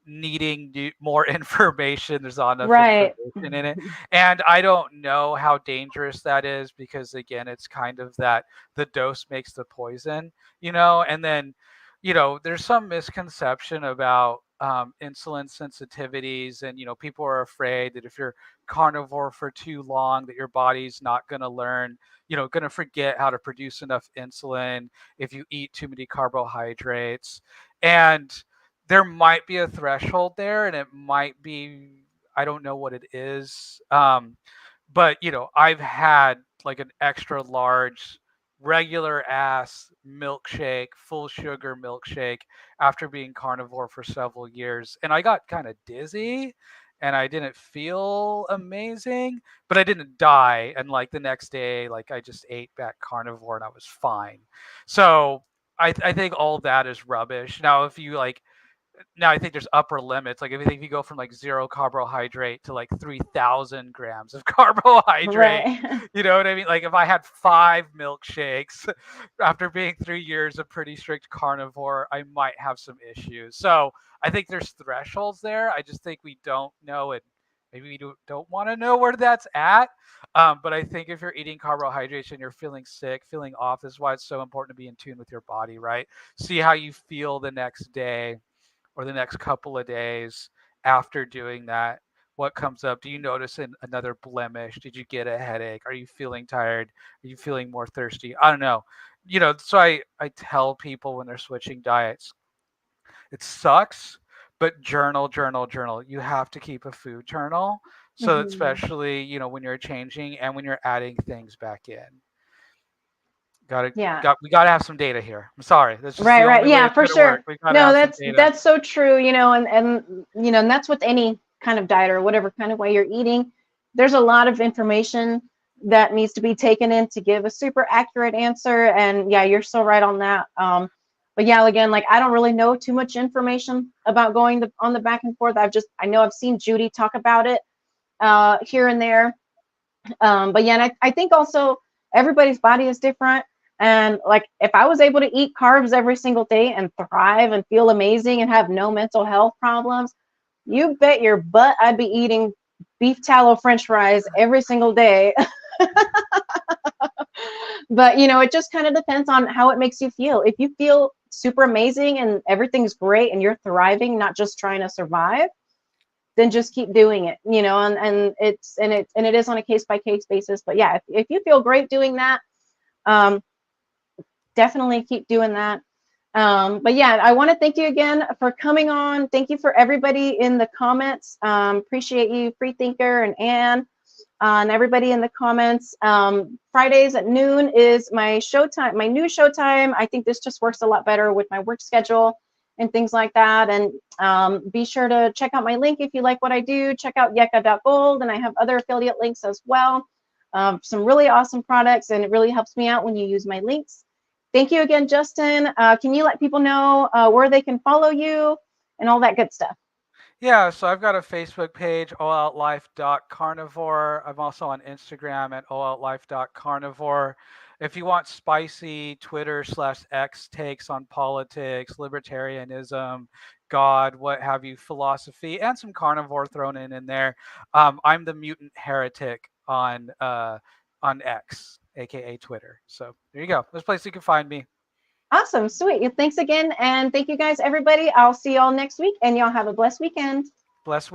S8: needing more information. There's not enough
S7: Right.
S8: information in it. And I don't know how dangerous that is, because again, it's kind of that the dose makes the poison, and then, there's some misconception about insulin sensitivities, and people are afraid that if you're carnivore for too long, that your body's not going to learn, going to forget how to produce enough insulin if you eat too many carbohydrates. And there might be a threshold there, and it might be, I don't know what it is. But I've had like an extra large regular ass milkshake, full sugar milkshake, after being carnivore for several years, and I got kind of dizzy and I didn't feel amazing, but I didn't die. And like the next day, like I just ate back carnivore and I was fine. So I think all that is rubbish. Now, if you like Now I think there's upper limits. Like if you go from like 0 carbohydrate to like 3,000 grams of carbohydrate,
S7: Right.
S8: you know what I mean? Like if I had 5 milkshakes after being 3 years of pretty strict carnivore, I might have some issues. So I think there's thresholds there. I just think we don't know, and maybe we don't want to know where that's at. But I think if you're eating carbohydrates and you're feeling sick, feeling off, this is why it's so important to be in tune with your body, right? See how you feel the next day or the next couple of days after doing that. What comes up? Do you notice another blemish? Did you get a headache? Are you feeling tired? Are you feeling more thirsty? I don't know. So I tell people when they're switching diets, it sucks, but journal, journal, journal. You have to keep a food journal. So
S7: Mhm.
S8: especially, when you're changing and when you're adding things back in.
S7: Yeah.
S8: We gotta have some data here. I'm sorry. That's just
S7: Right,
S8: the
S7: right.
S8: only way
S7: Yeah,
S8: it's
S7: for
S8: gonna work.
S7: sure.
S8: We gotta
S7: No,
S8: have some
S7: that's
S8: data.
S7: that's so true, and that's with any kind of diet or whatever kind of way you're eating. There's a lot of information that needs to be taken in to give a super accurate answer. And yeah, you're so right on that. But yeah, again, like I don't really know too much information about going on the back and forth. I know I've seen Judy talk about it here and there. But yeah, and I think also everybody's body is different. And like if I was able to eat carbs every single day and thrive and feel amazing and have no mental health problems, you bet your butt I'd be eating beef tallow French fries every single day. But it just kind of depends on how it makes you feel. If you feel super amazing and everything's great and you're thriving, not just trying to survive, then just keep doing it, and it is on a case by case basis. But yeah, if you feel great doing that, um, definitely keep doing that. But yeah, I want to thank you again for coming on. Thank you for everybody in the comments. Appreciate you, Freethinker and Anne, and everybody in the comments. Fridays at noon is my showtime, my new showtime. I think this just works a lot better with my work schedule and things like that. And be sure to check out my link if you like what I do. Check out yecca.gold, and I have other affiliate links as well. Some really awesome products, and it really helps me out when you use my links. Thank you again, Justin. Can you let people know where they can follow you and all that good stuff?
S8: Yeah, so I've got a Facebook page, alloutlife.carnivore. I'm also on Instagram at alloutlife.carnivore. If you want spicy Twitter/X takes on politics, libertarianism, God, what have you, philosophy, and some carnivore thrown in there, I'm the mutant heretic on X, aka Twitter. So there you go. There's a place you can find me.
S7: Awesome. Sweet. Thanks again. And thank you guys, everybody. I'll see y'all next week, and y'all have a blessed weekend.
S8: Bless week.